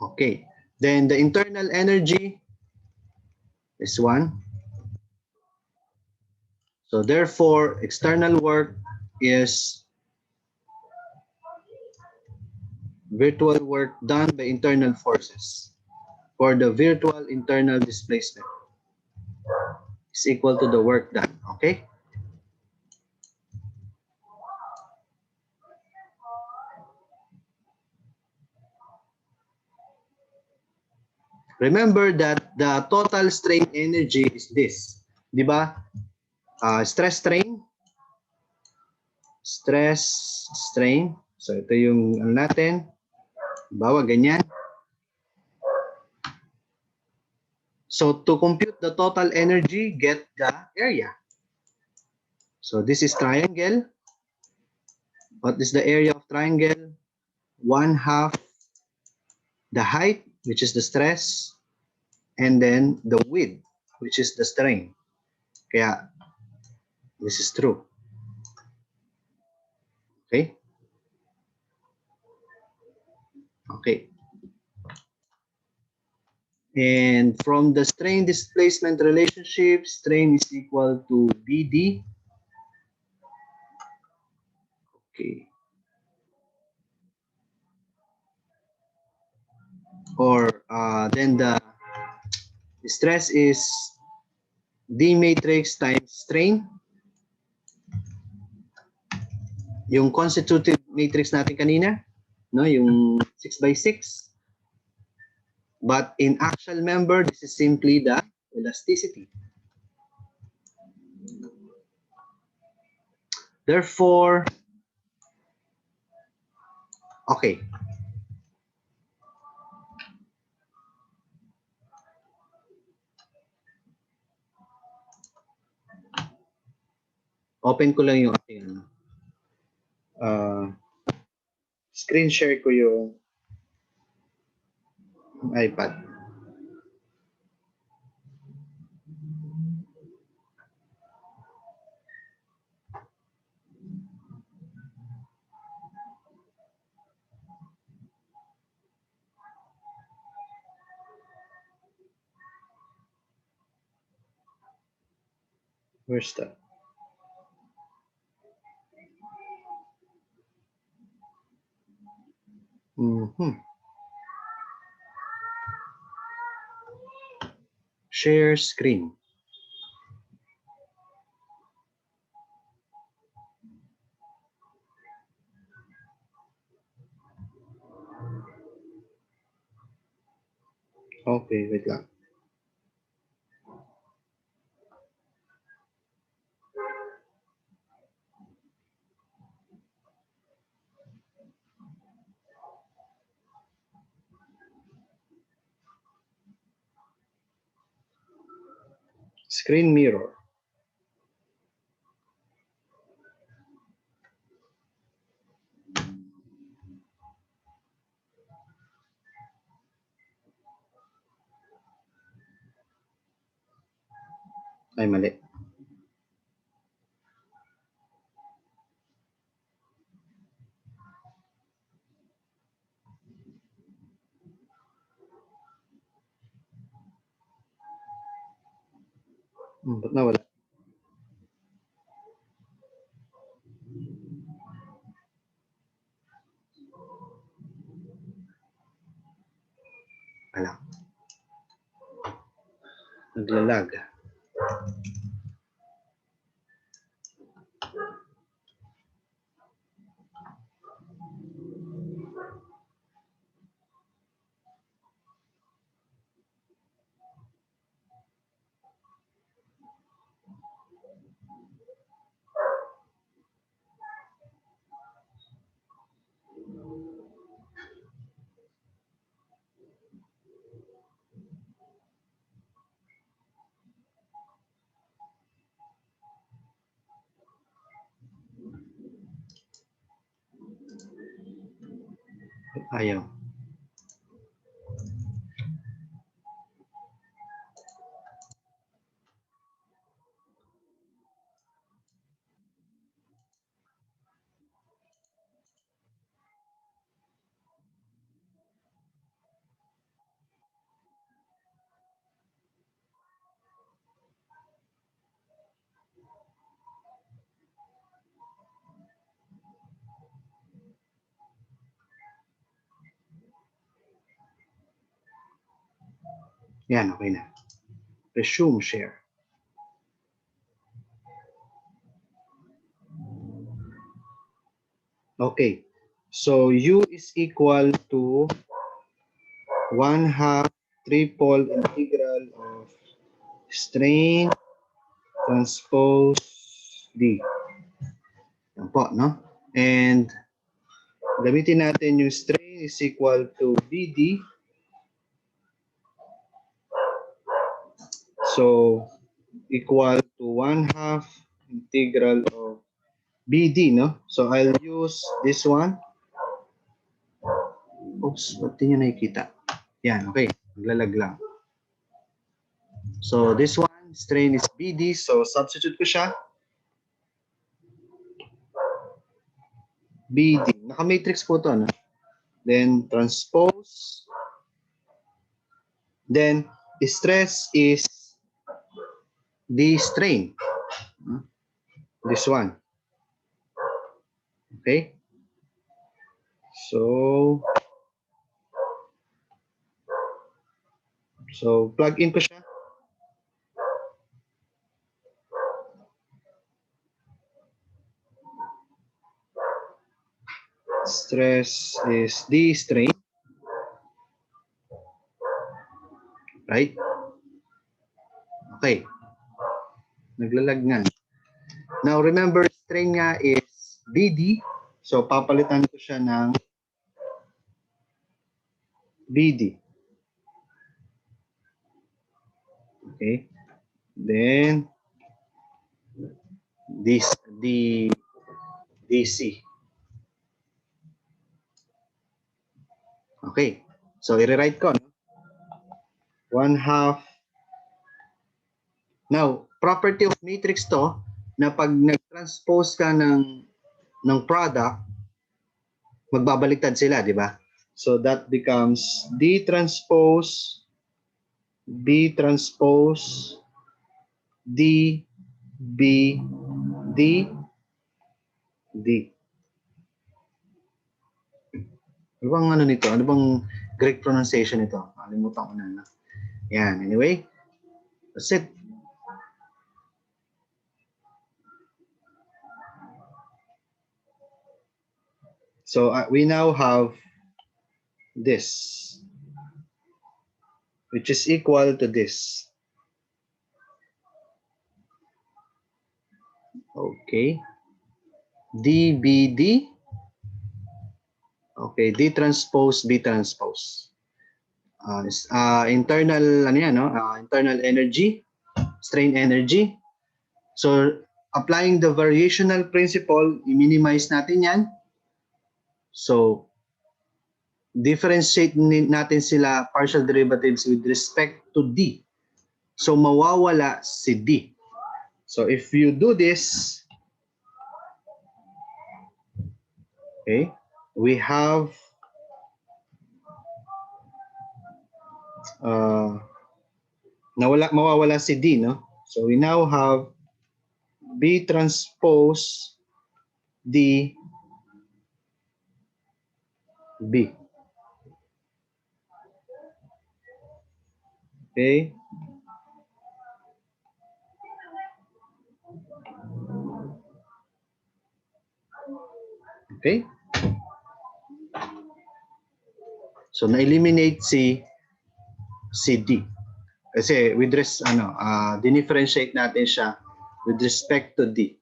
Speaker 1: Okay. Then the internal energy is 1. So therefore, external work is virtual work done by internal forces for the virtual internal displacement is equal to the work done. Okay? Remember that the total strain energy is this. Di ba? Stress strain. Stress strain. So ito yung ano natin. Bawa ganyan. So to compute the total energy, get the area. So this is triangle. What is the area of triangle? 1/2 the height, which is the stress, and then the width, which is the strain. Kaya this is true. Okay? Okay. And from the strain displacement relationship, strain is equal to BD. Okay. Or then the stress is D matrix times strain. Yung constitutive matrix natin kanina, no, yung 6x6. But in actual member, this is simply the elasticity. Therefore, okay. Open ko lang yung aking screen share ko yung iPad. Where's that? Share screen. Okay, wait lang. Screen mirror. Ay, mali. Ba't nawala? Wala. Naglalag. Ayaw. Yan, okay na. Resume share. Okay. So U is equal to 1/2 triple integral of strain transpose D. Yan po, no? And gamitin natin yung strain is equal to BD. So, equal to 1/2 integral of BD, no? So, I'll use this one. Oops, ba't di nyo nakikita? Yan, okay. Maglalag lang. So, this one, strain is BD. So, substitute ko siya. BD. Naka-matrix po to, no? Then, transpose. Then, stress is the strain. This one. Okay? So, plug in ko siya. Stress is the strain. Right? Okay. Naglalag nga. Now, remember, strain nga is BD. So, papalitan ko siya ng BD. Okay. Then, the DC. Okay. So, i-rewrite ko. No? 1/2. Now, property of matrix to, na pag nag-transpose ka ng product, magbabaliktad sila, di ba? So, that becomes D transpose, B transpose, D, B, D, D. Ano bang ano nito? Ano bang Greek pronunciation nito? Nakalimutan ko na. No? Yan, anyway. That's it. So, we now have this, which is equal to this. Okay. DBD. Okay, D transpose, B transpose. Internal, ano yan, no? Internal energy, strain energy. So, applying the variational principle, i-minimize natin yan. So, differentiate natin sila partial derivatives with respect to D. So, mawawala si D. So, if you do this, okay, we have mawawala si D, no? So, we now have B transpose D B. Okay. Okay. So, na-eliminate si D. Kasi with dinifferentiate natin siya with respect to D.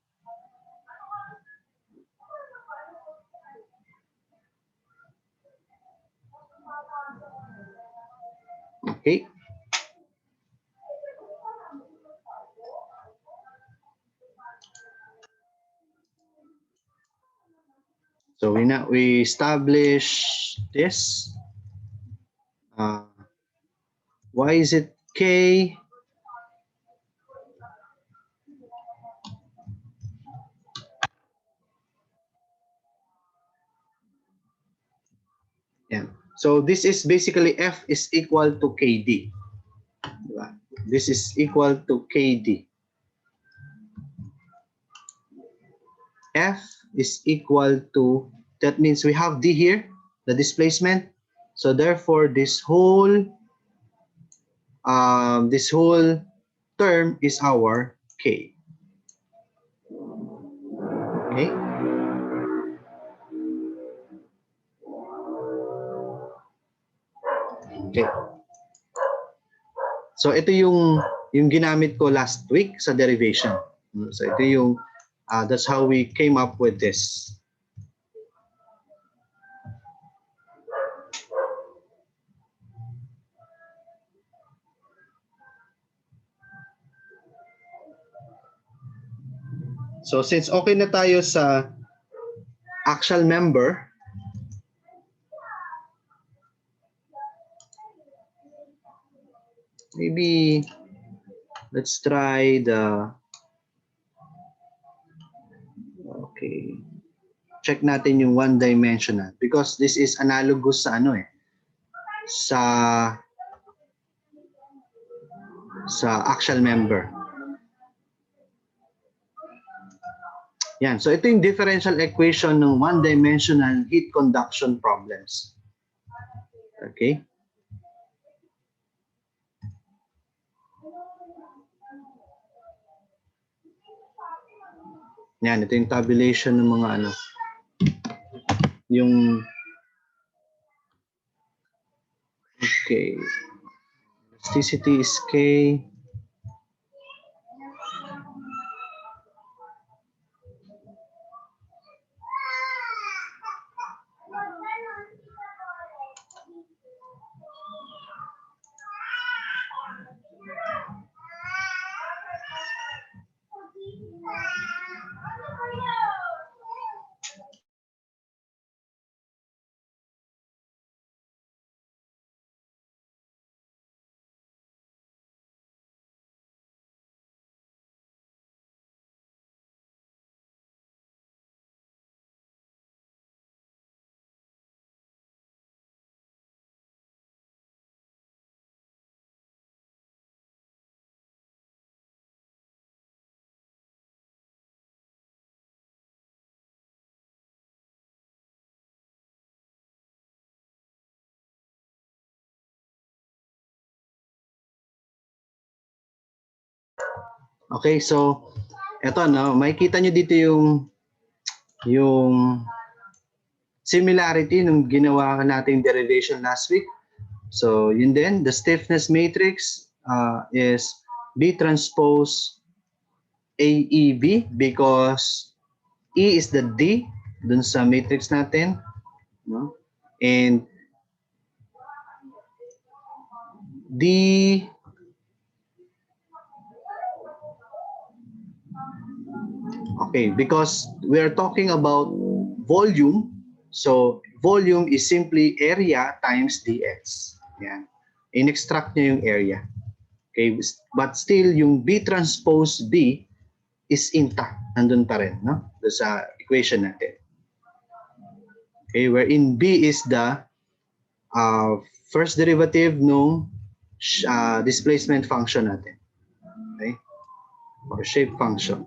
Speaker 1: Okay. So we establish this. Why is it K? Yeah. So this is basically F is equal to KD. This is equal to KD. F is equal to, that means we have D here, the displacement. So therefore, this whole term is our K. Okay. Okay. So ito yung yung ginamit ko last week sa derivation. So ito yung, that's how we came up with this. So since okay na tayo sa actual member, maybe let's try the, okay, check natin yung one-dimensional because this is analogous sa ano sa actual member. Yan. So ito yung differential equation ng one-dimensional heat conduction problems. Okay? Yan. Ito yung tabulation ng mga ano. Yung okay. Elasticity is K. Okay, so eto no, makikita nyo dito yung similarity nung ginawa nating derivation last week. So yun din, the stiffness matrix is B transpose AEB because E is the D dun sa matrix natin, no? And D okay, because we are talking about volume, so volume is simply area times dx. Yan. In-extract niya yung area. Okay, but still yung B transpose B is intact. Nandun pa rin, no? Doon sa equation natin. Okay, wherein B is the first derivative ng displacement function natin. Okay? Or shape function.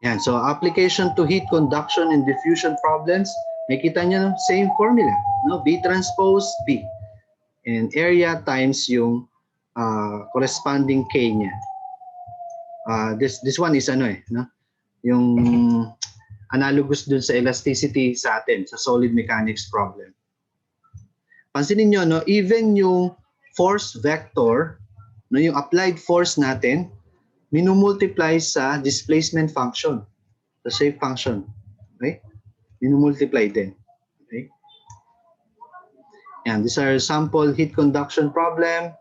Speaker 1: Yan. So application to heat conduction and diffusion problems, makita nyo same formula, no? B transpose B. And area times yung corresponding K niya. This one is ano no? Yung analogous dun sa elasticity sa atin, sa solid mechanics problem. Pansinin nyo, no? Even yung force vector, no? Yung applied force natin, minumultiply sa displacement function, sa shape function. Okay? Minumultiply din. Okay? Yan, these are sample heat conduction problem.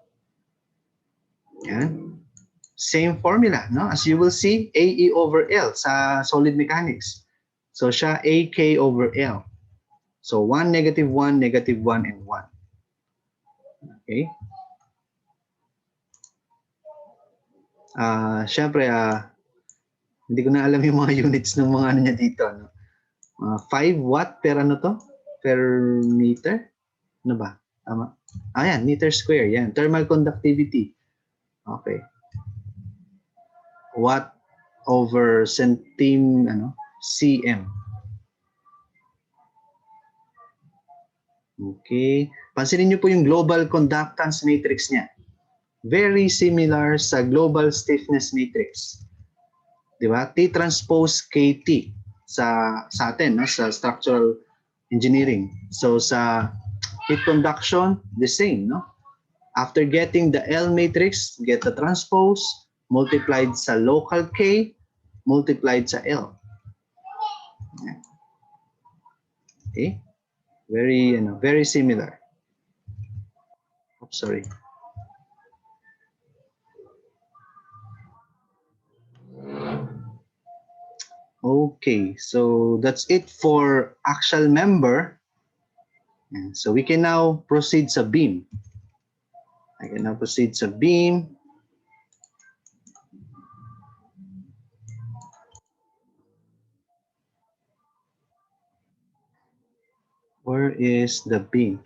Speaker 1: Yan. Same formula, no? As you will see, AE over L sa solid mechanics. So siya AK over L. So 1, -1, -1, and 1. Okay? Siyempre, hindi ko na alam yung mga units ng mga ano niya dito. No? 5 watt per ano to? Per meter? Ano ba? Tama? Yan, meter square. Yan, thermal conductivity. Okay. Watt over cm. Okay. Pansinin niyo po yung global conductance matrix niya. Very similar sa global stiffness matrix. Di ba? T transpose KT sa atin, no? Sa structural engineering. So sa heat conduction, the same, no? After getting the L matrix, get the transpose, multiplied sa local K, multiplied sa L. Okay? Very similar. Oops, sorry. Okay, so that's it for axial member. And so we can now proceed sa beam. I can now proceed sa beam. Where is the beam?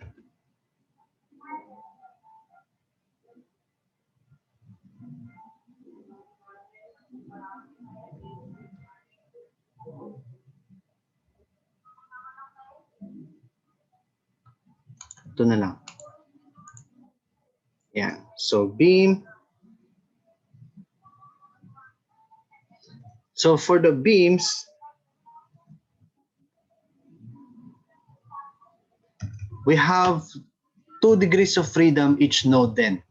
Speaker 1: Ito na lang. Yeah. So beam. So for the beams, we have 2 degrees of freedom each node then.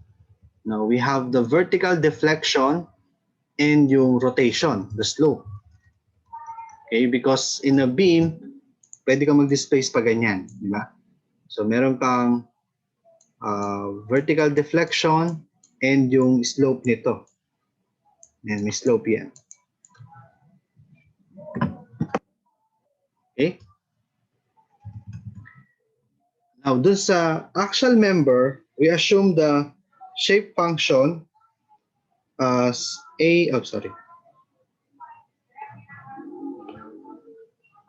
Speaker 1: Now we have the vertical deflection and yung rotation, the slope. Okay, because in a beam, pwede kang mag-displace pa ganyan, di ba? So meron kang vertical deflection and yung slope nito. Yan, may slope yan. Okay? Now, dun sa axial member, we assume the shape function as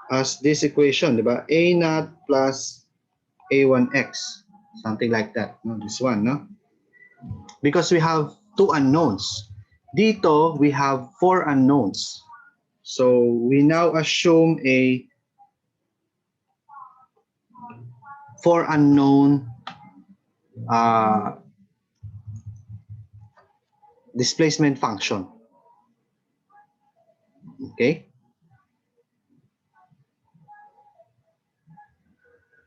Speaker 1: as this equation, di ba? A naught plus A1x, something like that. No, this one, no? Because we have 2 unknowns. Dito, we have 4 unknowns. So, we now assume a 4 unknown displacement function. Okay?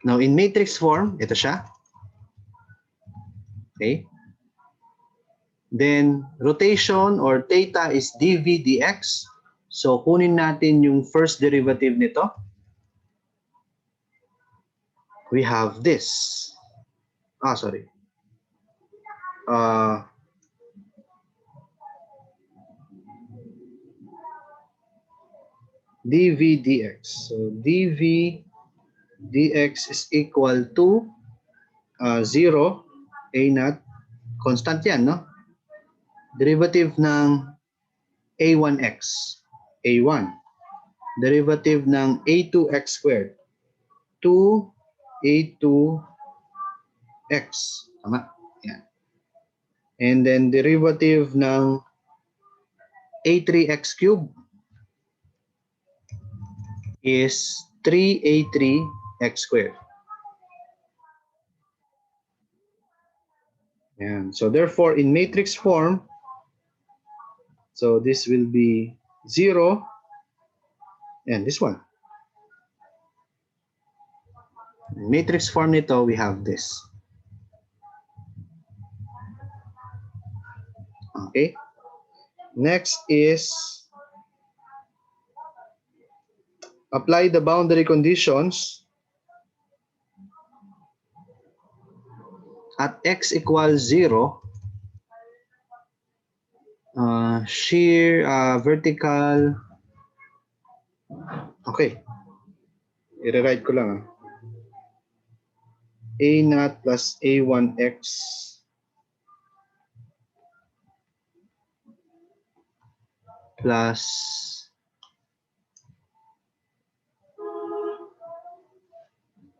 Speaker 1: Now, in matrix form, ito siya. Okay? Then, rotation or theta is dv dx. So, kunin natin yung first derivative nito. We have this. Sorry. dv dx. So, dv dx is equal to 0, a naught. Constant yan, no? Derivative ng a1x, a1. Derivative ng a2x squared, 2a2x. Tama? Yan. And then derivative ng a3x cubed is 3a3x squared. Yan. So therefore, in matrix form, so this will be 0, and this one. In matrix form nito, we have this. Okay. Next is apply the boundary conditions at x equals 0. Shear vertical. Okay. I-rewrite ko lang. A naught plus A1x plus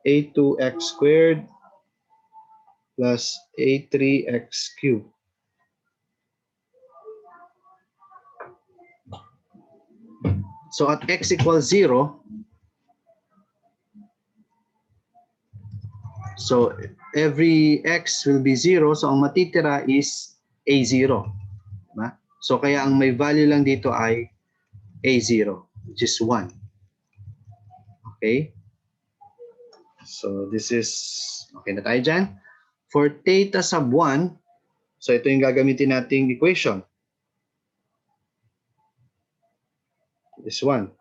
Speaker 1: A2x squared plus A3x cubed. So at x equals 0, so every x will be 0, so ang matitira is A0. Diba? So kaya ang may value lang dito ay A0, which is 1. Okay? So this is, okay na tayo dyan. For theta sub 1, so ito yung gagamitin nating equation. This one.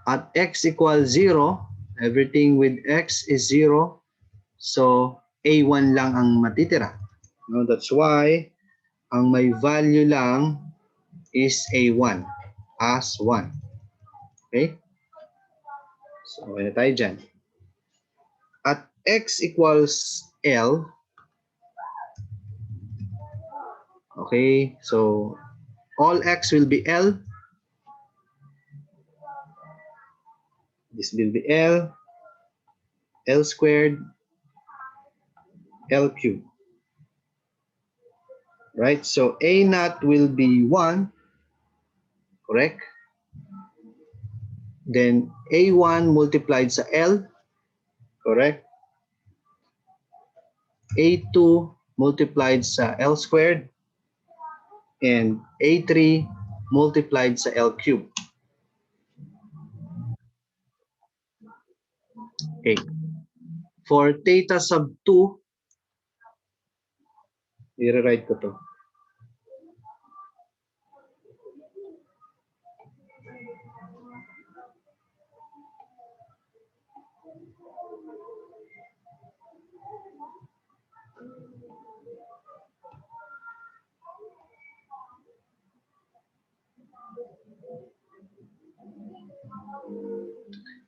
Speaker 1: At x equals 0, everything with x is 0. So A1 lang ang matitira. No, that's why ang may value lang is A1 as 1. Okay? So okay na tayo dyan. At x equals L, okay, so all x will be L. This will be L, L squared, L cubed. Right? So A naught will be 1, correct? Then A1 multiplied sa L, correct? A2 multiplied sa L squared, and A3 multiplied sa L cubed. Okay. For theta sub 2, i-rewrite ko to.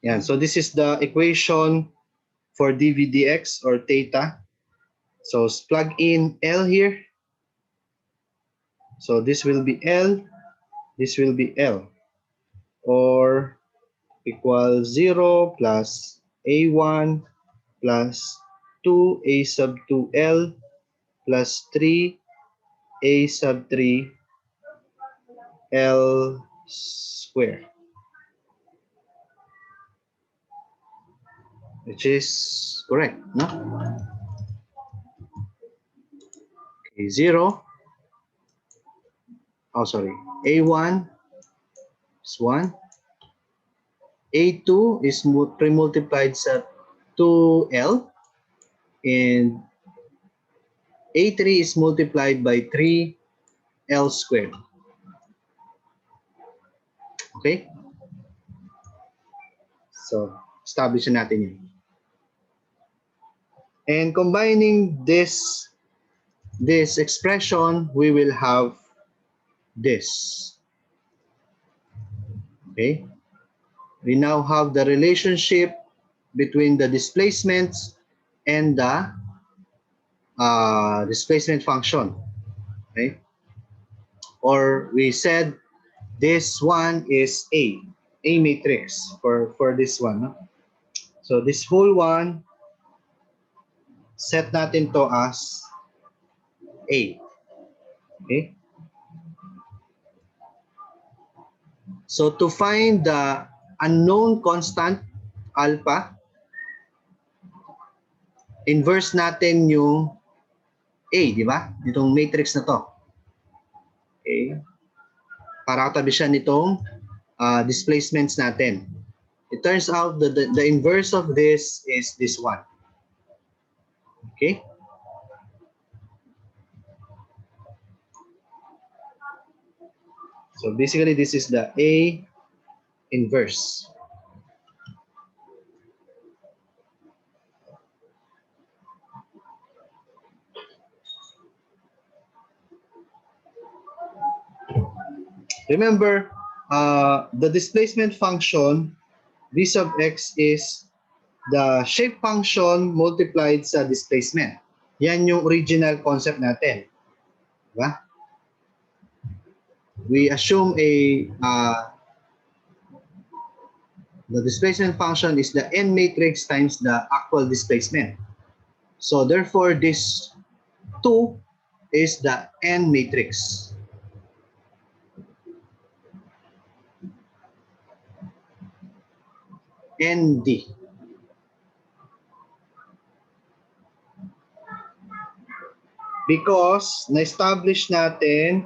Speaker 1: Yan. So this is the equation for dvdx or theta. So plug in L here. So this will be L, this will be L. Or equals 0 plus A1 plus 2A sub 2L plus 3A sub 3 L square. Which is correct, no? Okay, 0. Oh, sorry. A1 is 1. A2 is pre-multiplied sa 2L. And A3 is multiplied by 3L squared. Okay? So, establish natin yun. And combining this expression, we will have this. Okay? We now have the relationship between the displacements and the displacement function. Okay? Or we said this one is A matrix for this one. No? So this whole one, set natin to as A. Okay? So to find the unknown constant alpha, inverse natin yung A, di ba? Itong matrix na to. Okay? Para katabi siya nitong displacements natin. It turns out that the inverse of this is this one. Okay? So basically, this is the A inverse. Remember, the displacement function, v sub x is the shape function multiplied sa displacement. Yan yung original concept natin. Diba? We assume the displacement function is the n matrix times the actual displacement. So therefore, this 2 is the n matrix. ND. Because na-establish natin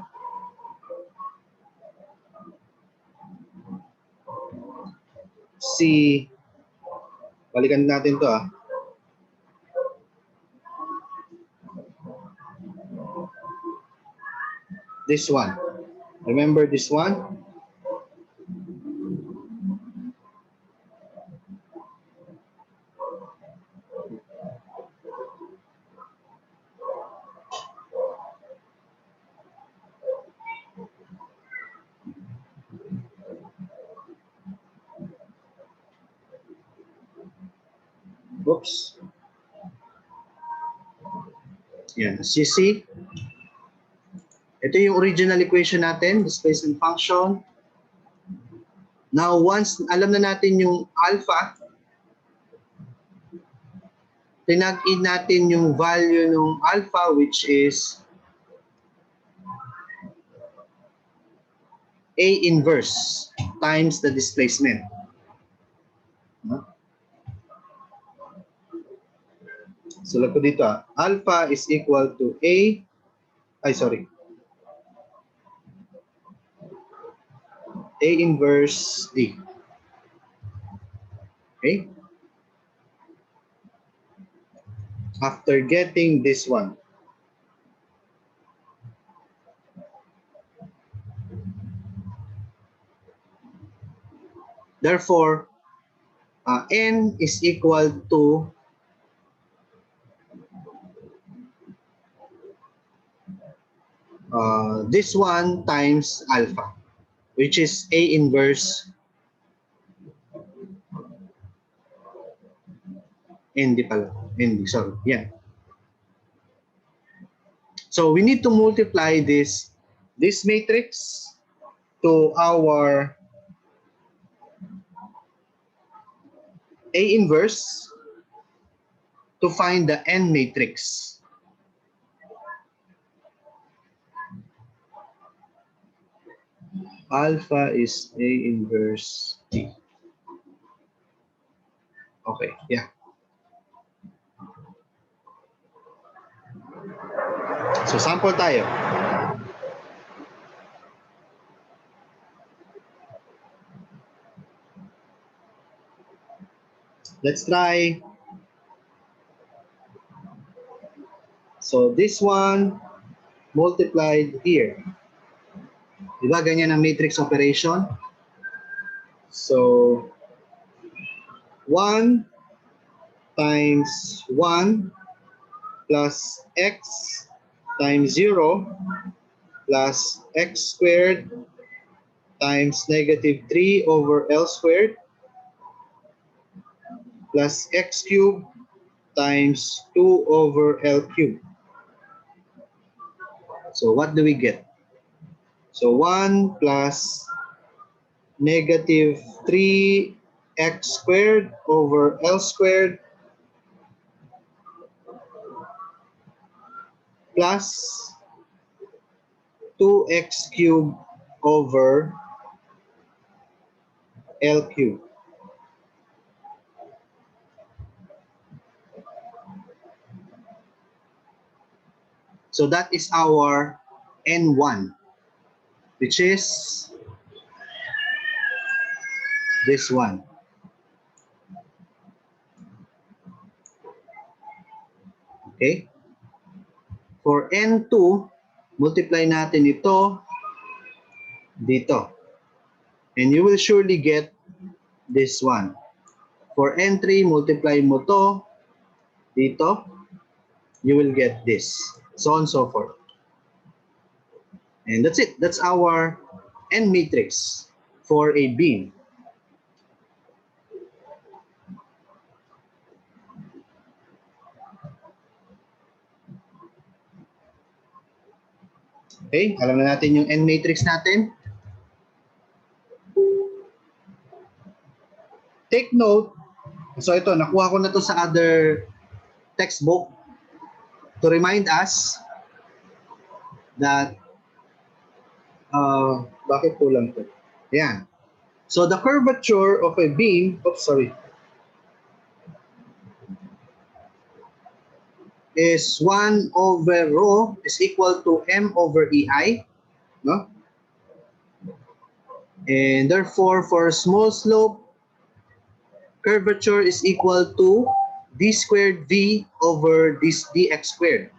Speaker 1: si Balikan natin to ah. This one. Remember this one? Oops. Yan. As you see, ito yung original equation natin, displacement function. Now, once alam na natin yung alpha, tinag-in natin yung value ng alpha, which is A inverse times the displacement. So, lag ko dito ah. Alpha is equal to A, A inverse D. Okay? After getting this one. Therefore, N is equal to this one times alpha, which is A inverse ND pala. ND, sorry. Yeah. So we need to multiply this matrix to our A inverse to find the N matrix. Alpha is A inverse D. Okay, yeah. So sample tayo. Let's try. So this one multiplied here. Diba ganyan ang matrix operation? So 1 times 1 plus x times 0 plus x squared times negative 3 over L squared plus x cubed times 2 over L cubed. So what do we get? So 1 plus negative 3x squared over L squared plus 2x cubed over L cubed. So that is our N1, which is this one. Okay? For N2, multiply natin ito dito. And you will surely get this one. For N3, multiply mo to dito. You will get this. So on and so forth. And that's it. That's our N matrix for a beam. Okay, alam na natin yung N matrix natin. Take note. So ito, nakuha ko na to sa other textbook to remind us that bakit kulang to? Yan. So the curvature of a beam, is 1 over rho is equal to m over ei, no? And therefore, for small slope curvature is equal to d squared v over this dx squared.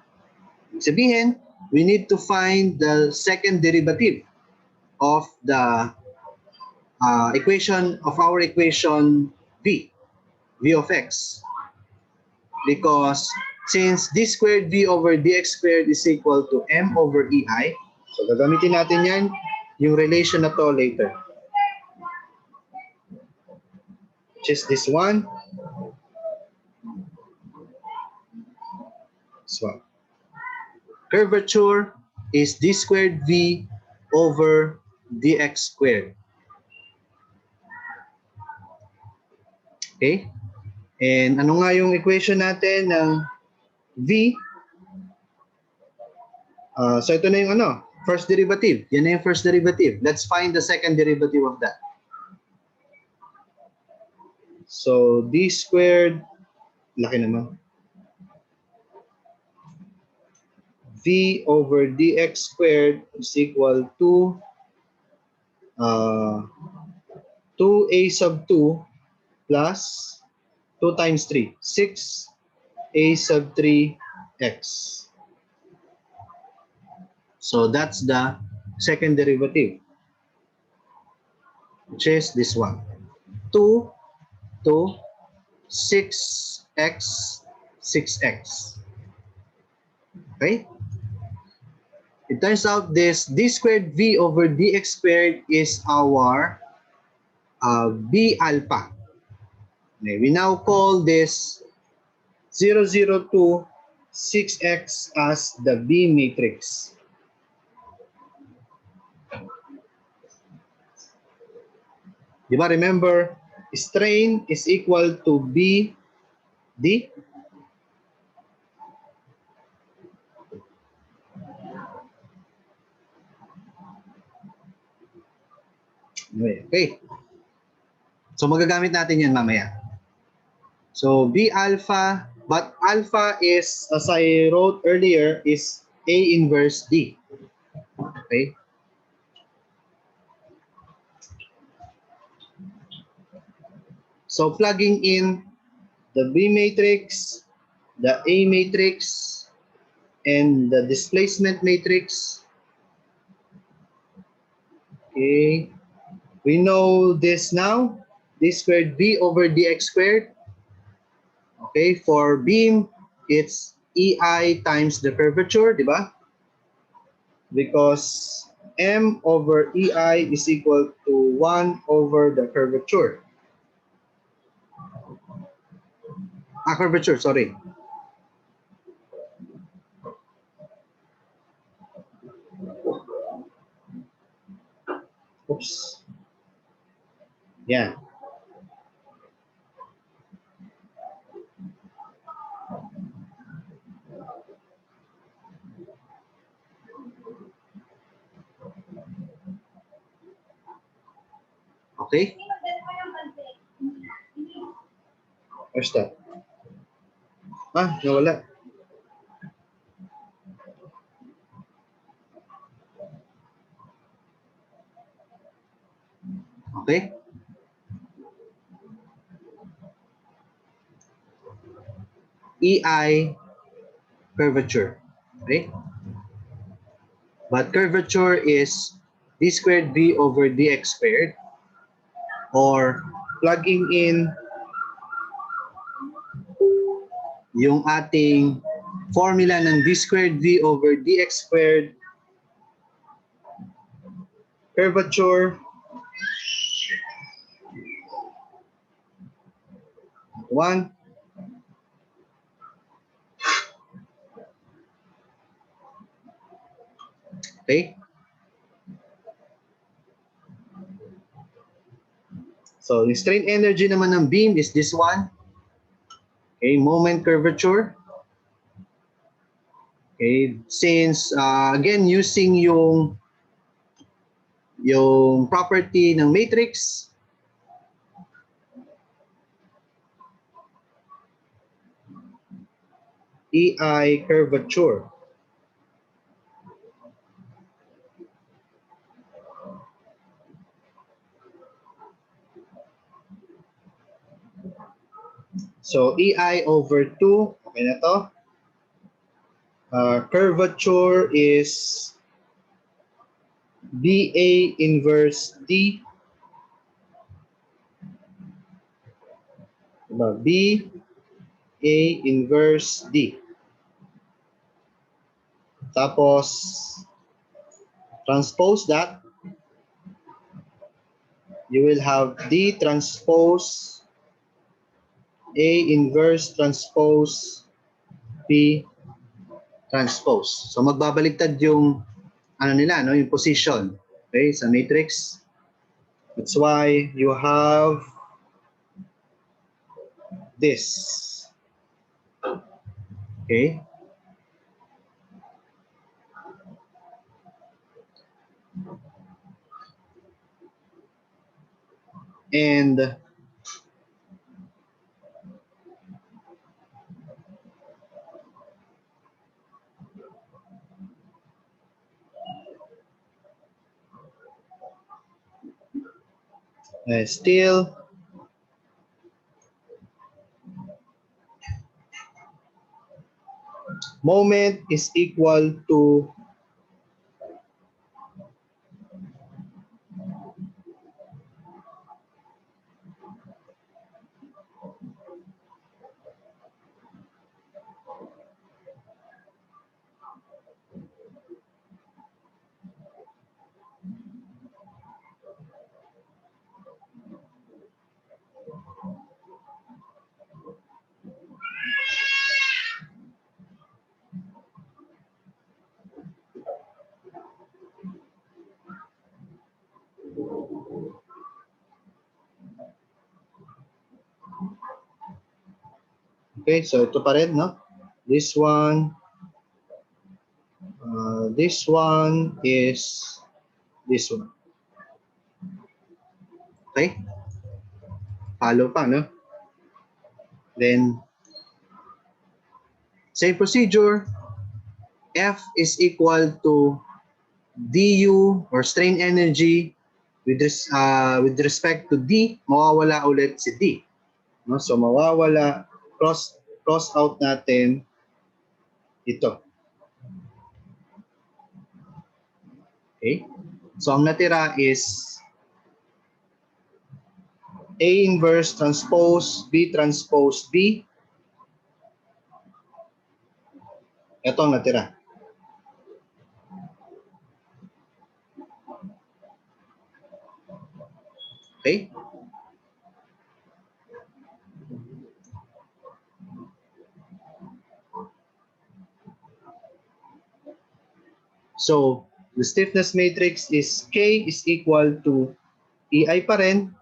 Speaker 1: Ibig sabihin, we need to find the second derivative of the equation of our equation v of x. Because since d squared v over dx squared is equal to m over ei, so gagamitin natin yan, yung relation na to later. Which is this one. This one. Curvature is d squared v over dx squared. Okay? And ano nga yung equation natin ng v? So ito na yung first derivative. Yan na yung first derivative. Let's find the second derivative of that. So d squared, laki naman. V over dx squared is equal to 2a sub 2 plus 2 times 3, 6a sub 3x. So that's the second derivative, which is this one. 2 to 6x, 6x. Okay? It turns out this d squared v over dx squared is our b alpha. Okay, we now call this 0, 0, 2, 6x as the B matrix. Diba, remember, strain is equal to B D. Okay. So magagamit natin yan mamaya. So B alpha, but alpha is, as I wrote earlier, is A inverse D. Okay. So plugging in the B matrix, the A matrix, and the displacement matrix. Okay. We know this now. D squared V over dx squared. Okay, for beam, it's EI times the curvature, di ba? Because M over EI is equal to 1 over the curvature. Curvature, sorry. Oops. Yeah. Okay. Where's that? Nawala. Okay. EI curvature. Okay. But curvature is d squared v over dx squared, or plugging in yung ating formula ng d squared v over dx squared, curvature one okay. So the strain energy naman ng beam is this one. Okay, moment curvature. Okay, since again using yung property ng matrix, EI curvature. So, EI over 2. Okay na to. Curvature is BA inverse D. Diba? BA inverse D. Tapos, transpose that. You will have D transpose A inverse transpose B transpose. So magbabaliktad yung ano nila, no, yung position, okay, sa matrix. That's why you have this. Okay? And still moment is equal to okay, so ito pa rin, no? This one is this one. Okay? Follow pa, no? Then, same procedure. F is equal to du or strain energy with respect to D, mawawala ulit si D. No? So, mawawala, cross out natin ito. Okay? So, ang natira is A inverse transpose B transpose B. Ito ang natira. Okay? So, the stiffness matrix is K is equal to EI pa rin.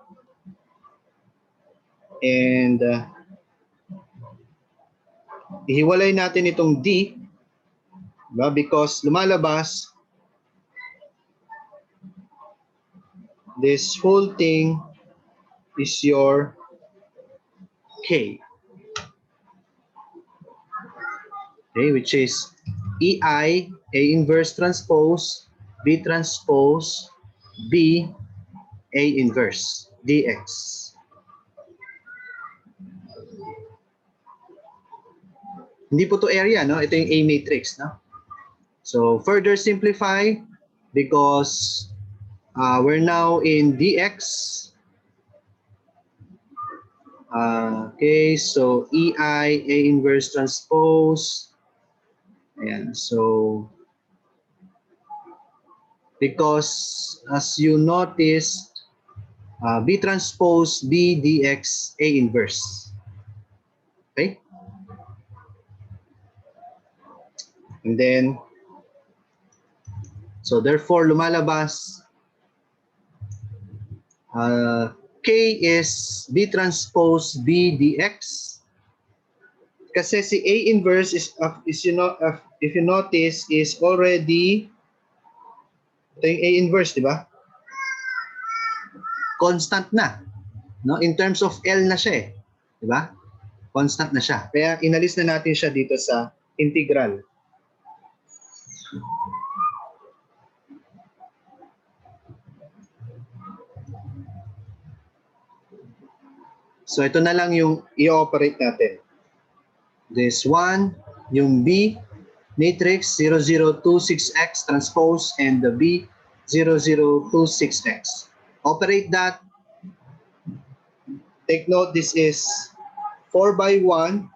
Speaker 1: And ihiwalay natin itong D, diba? Because lumalabas this whole thing is your K. Okay, which is EI, A inverse transpose, B transpose, B, A inverse, DX. Hindi po to area, no? Ito yung A matrix, no? So, further simplify because we're now in DX. Okay, so EI, A inverse transpose. Ayan, so because as you noticed, B transpose B DX A inverse. Okay? And then, so therefore, lumalabas, K is B transpose B DX. Kasi si A inverse is you know, if you notice, is already, ito yung A inverse, di ba? Constant na. No? In terms of L na siya eh. Di ba? Constant na siya. Kaya inalis na natin siya dito sa integral. So ito na lang yung i-operate natin. This one, yung B matrix 0026x transpose and the B 0026x. Operate that. Take note, this is 4 by 1.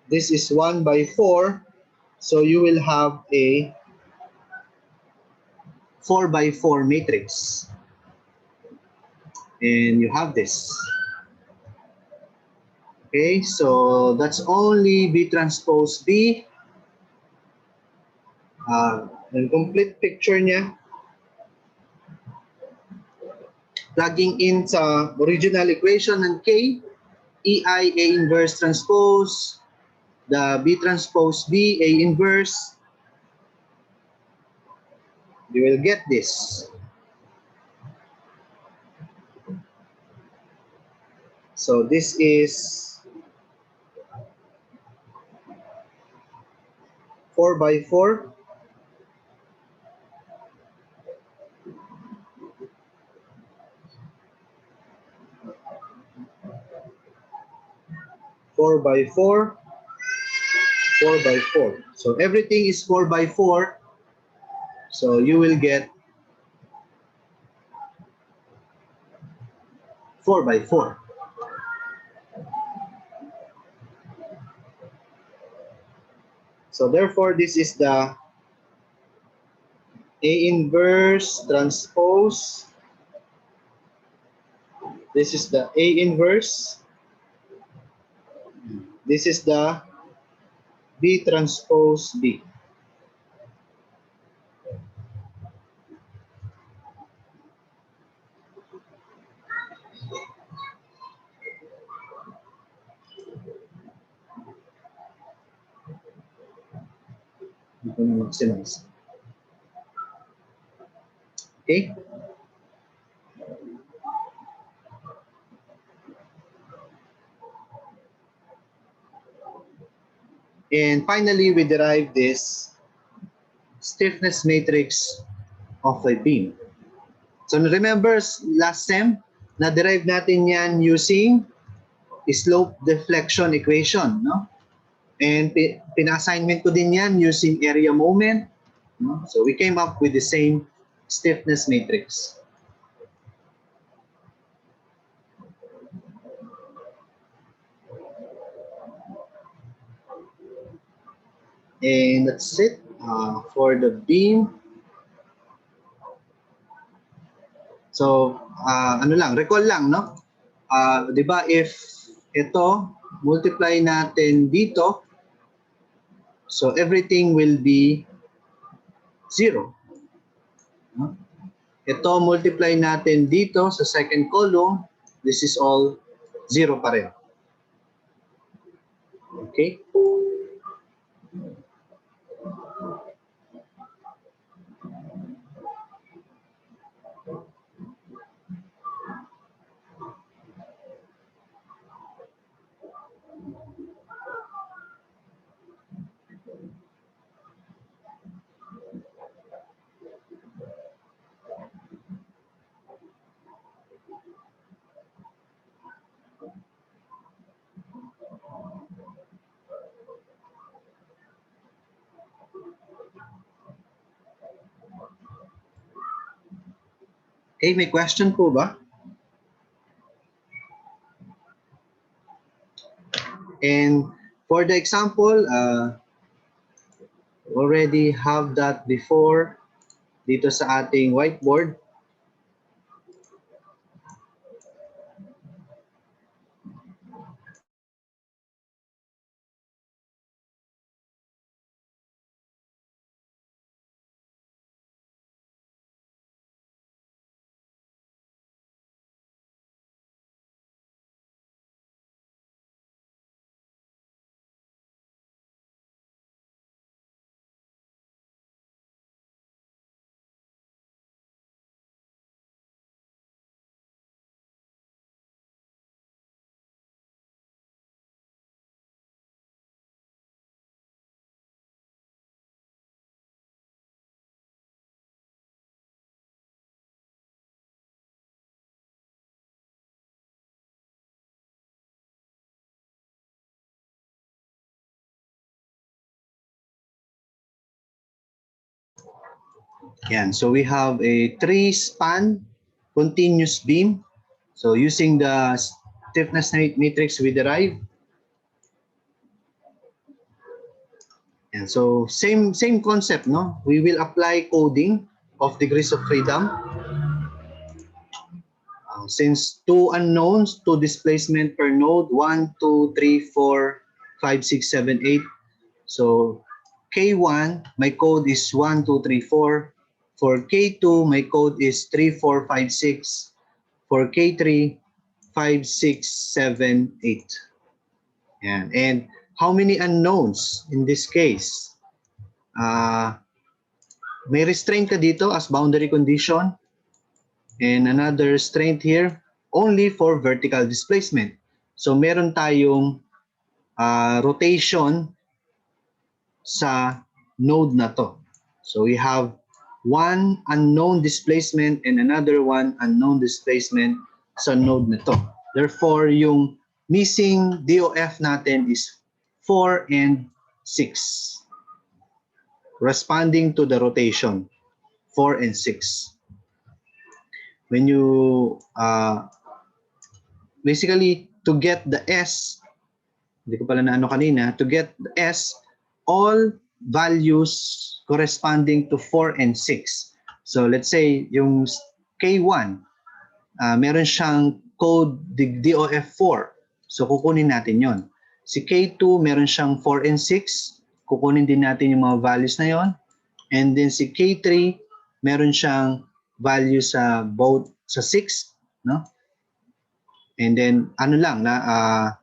Speaker 1: This is 1 by 4. So you will have a 4 by 4 matrix. And you have this. Okay, so that's only B transpose B. Yung complete picture niya. Plugging in sa original equation ng K, EI A inverse transpose, the B transpose B A inverse, you will get this. So this is 4 by 4. Four by 4, 4 by 4. So everything is 4 by 4. So you will get 4 by 4. So therefore, this is the A inverse transpose. This is the A inverse. This is the B transpose B. Ito na maximize. Okay? And finally, we derive this stiffness matrix of a beam. So remember, last sem, na-derive natin yan using slope deflection equation, no? And pina-assignment ko din yan using area moment. No? So we came up with the same stiffness matrix. And that's it for the beam. So, ano lang, recall lang, no? Di ba, if ito, multiply natin dito, so everything will be 0. No? Ito, multiply natin dito sa second column, this is all 0 pa rin. Okay? Okay, may question po ba? And for the example, already have that before dito sa ating whiteboard. Yan. So we have a 3-span continuous beam. So using the stiffness matrix we derive. And so same concept, no? We will apply coding of degrees of freedom. Since two unknowns, two displacement per node, 1, 2, 3, 4, 5, 6, 7, 8. So K1, my code is 1, 2, 3, 4. For K2, my code is 3, 4, 5, 6. For K3, 5, 6, 7, 8. Yan. And how many unknowns in this case? May restraint ka dito as boundary condition. And another restraint here, only for vertical displacement. So meron tayong rotation sa node na to. So we have one unknown displacement and another one unknown displacement sa node na to. Therefore, yung missing DOF natin is 4 and 6. Corresponding to the rotation, 4 and 6. When you, basically, to get the S, hindi ko pala na ano kanina, to get the S, all values corresponding to 4 and 6. So let's say yung K1, meron siyang code DOF4. So kukunin natin yon. Si K2, meron siyang 4 and 6. Kukunin din natin yung mga values na yon. And then si K3, meron siyang value sa both sa 6, no? And then ano lang na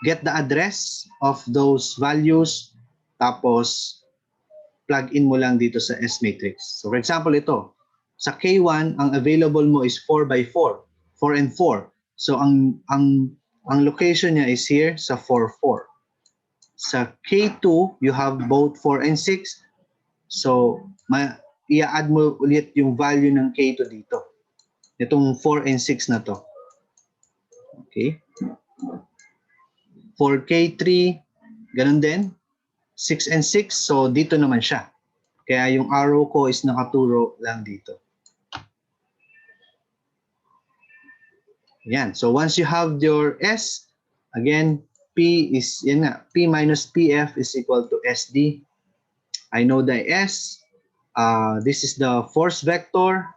Speaker 1: get the address of those values, tapos plug in mo lang dito sa S matrix. So for example, ito sa K1 ang available mo is 4 by 4, 4 and 4. So ang location niya is here sa 4, 4. Sa K2 you have both 4 and 6. So i-add mo ulit yung value ng K2 dito. Itong 4 and 6 na to. Okay. For K3, ganun din. 6 and 6. So dito naman siya. Kaya yung arrow ko is nakaturo lang dito. Yan. So once you have your S, again, P is, yan nga, P minus PF is equal to SD. I know the S. This is the force vector.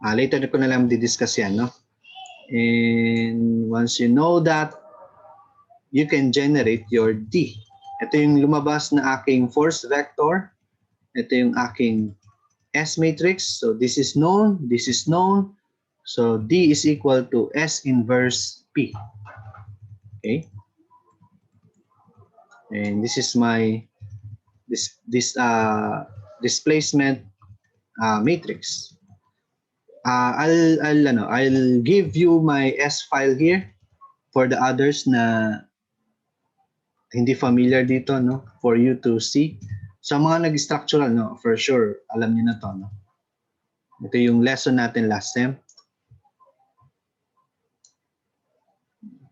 Speaker 1: Later ko na lang didiscuss yan, no? And once you know that, you can generate your D. Ito yung lumabas na aking force vector. Ito yung aking S matrix. So this is known, this is known. So D is equal to S inverse P. Okay? And this is my displacement matrix. I'll give you my S file here for the others na hindi familiar dito, no, for you to see. Sa mga nag-structural, no, for sure alam niyo na to, no. Ito yung lesson natin last time.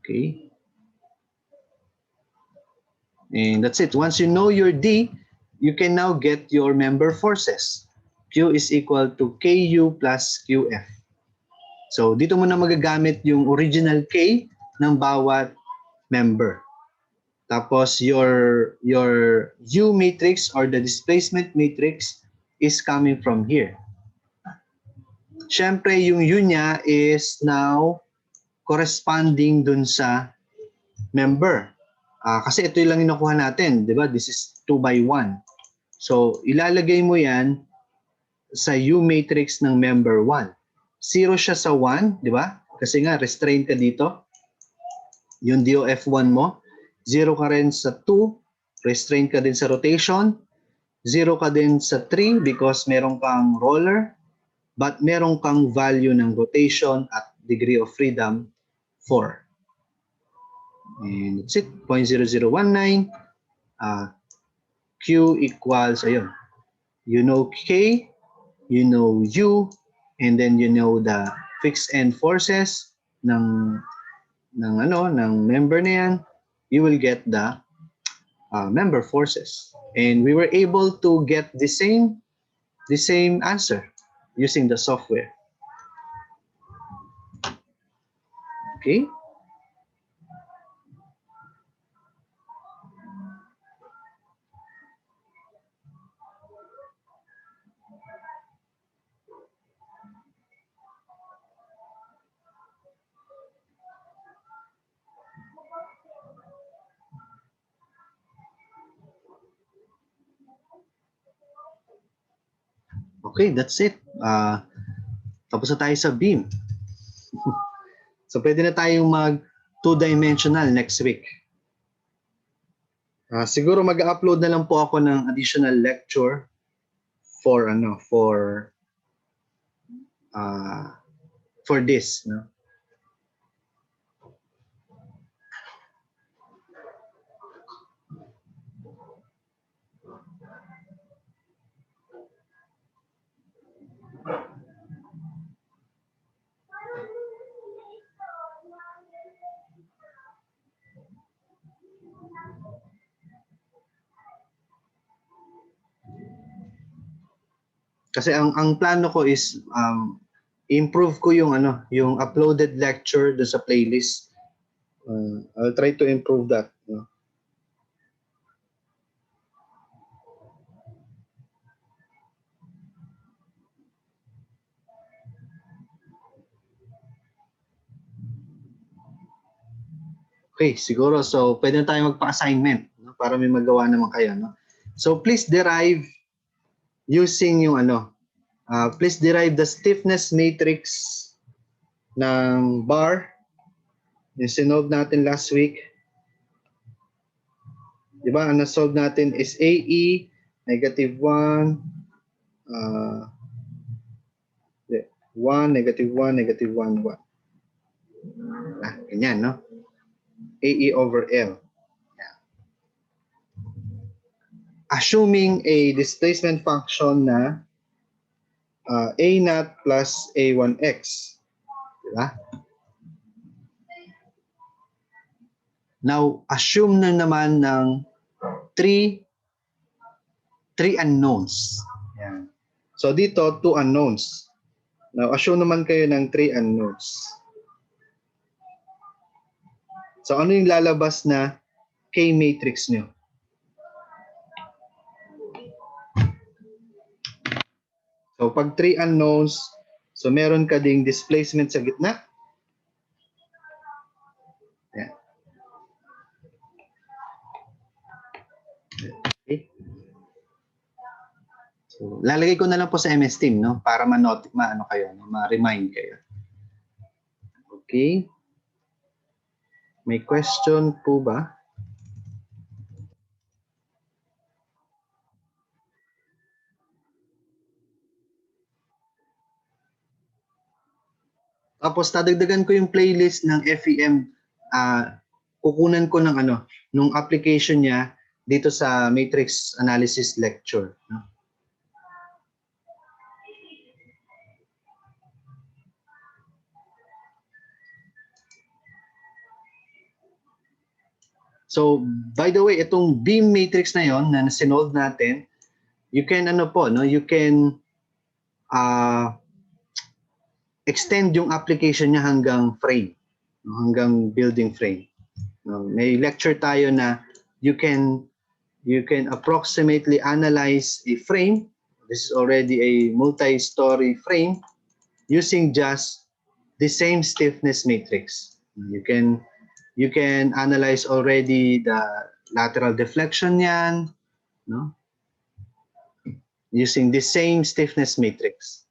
Speaker 1: Okay. And that's it. Once you know your D, you can now get your member forces. Q is equal to KU plus QF. So dito mo na magagamit yung original K ng bawat member. Tapos your U matrix or the displacement matrix is coming from here. Siyempre yung U niya is now corresponding dun sa member. Kasi ito lang yung nakuha natin, di ba? This is 2 by 1. So ilalagay mo yan sa U matrix ng member 1. 0 siya sa 1, di ba? Kasi nga, restrain ka dito. Yung DOF1 mo. 0 ka rin sa 2. Restrain ka din sa rotation. 0 ka din sa 3 because meron kang roller. But meron kang value ng rotation at degree of freedom 4. And that's it. 0.0019. Q equals, ayun. You know K. You know U, and then you know the fixed end forces ng member na yan, you will get the member forces. And we were able to get the same answer using the software. Okay. Okay, that's it. Tapos na tayo sa beam. So pwede na tayong mag two-dimensional next week. Siguro mag-upload na lang po ako ng additional lecture for this, no? Kasi ang plano ko is improve ko yung yung uploaded lecture do sa playlist. I'll try to improve that, no? Okay, siguro so pwede na tayo magpa-assignment, no? Para may magawa naman kayo, no? So please derive using yung please derive the stiffness matrix ng bar. Yung sinolve natin last week. Diba? Ang na-solve natin is AE, negative 1, 1, negative 1, negative 1, 1. Ganyan, no? AE over L. Yeah. Assuming a displacement function na A naught plus A1x. Diba? Now, assume na naman ng three unknowns. Yan. So dito, 2 unknowns. Now, assume naman kayo ng 3 unknowns. So ano yung lalabas na K-matrix nyo? So pag 3 unknowns, so meron ka ding displacement sa gitna. Yan. Okay. So, lalagay ko na lang po sa MS Team, no? Para ma-remind kayo. Okay. May question po ba? Tapos dadagdagan ko yung playlist ng FEM. Kukunan ko ng nung application niya dito sa matrix analysis lecture, no? So, by the way, itong beam matrix na yon na sinolve natin, you can you can extend yung application niya hanggang frame, no? Hanggang building frame. No? May lecture tayo na you can approximately analyze a frame. This is already a multi-story frame using just the same stiffness matrix. You can analyze already the lateral deflection yan, no? Using the same stiffness matrix.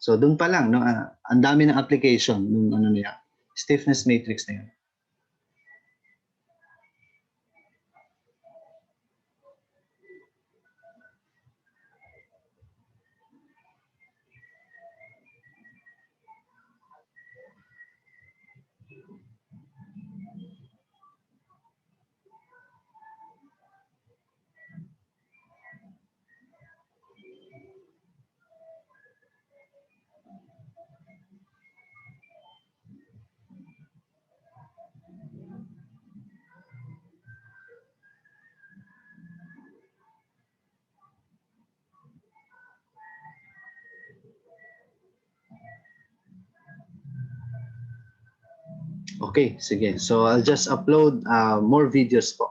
Speaker 1: So doon pa lang, no, ang dami ng application ng niya, stiffness matrix na yan. Okay, sige. So I'll just upload more videos po.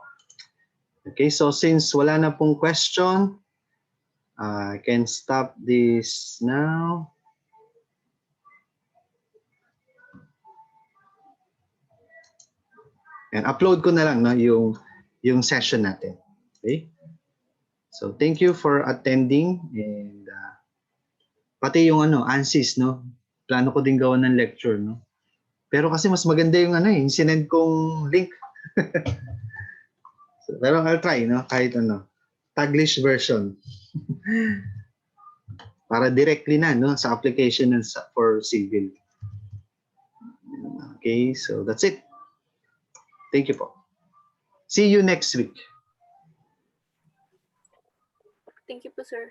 Speaker 1: Okay, so since wala na pong question, I can stop this now. And upload ko na lang no, yung session natin. Okay? So thank you for attending and pati yung ANSYS no. Plano ko din gawa ng lecture no. Pero kasi mas maganda yung yung sinend kong link. So, pero I'll try no kahit Taglish version. Para directly na no sa application and for civil. Okay, so that's it. Thank you po. See you next week.
Speaker 4: Thank you po, sir.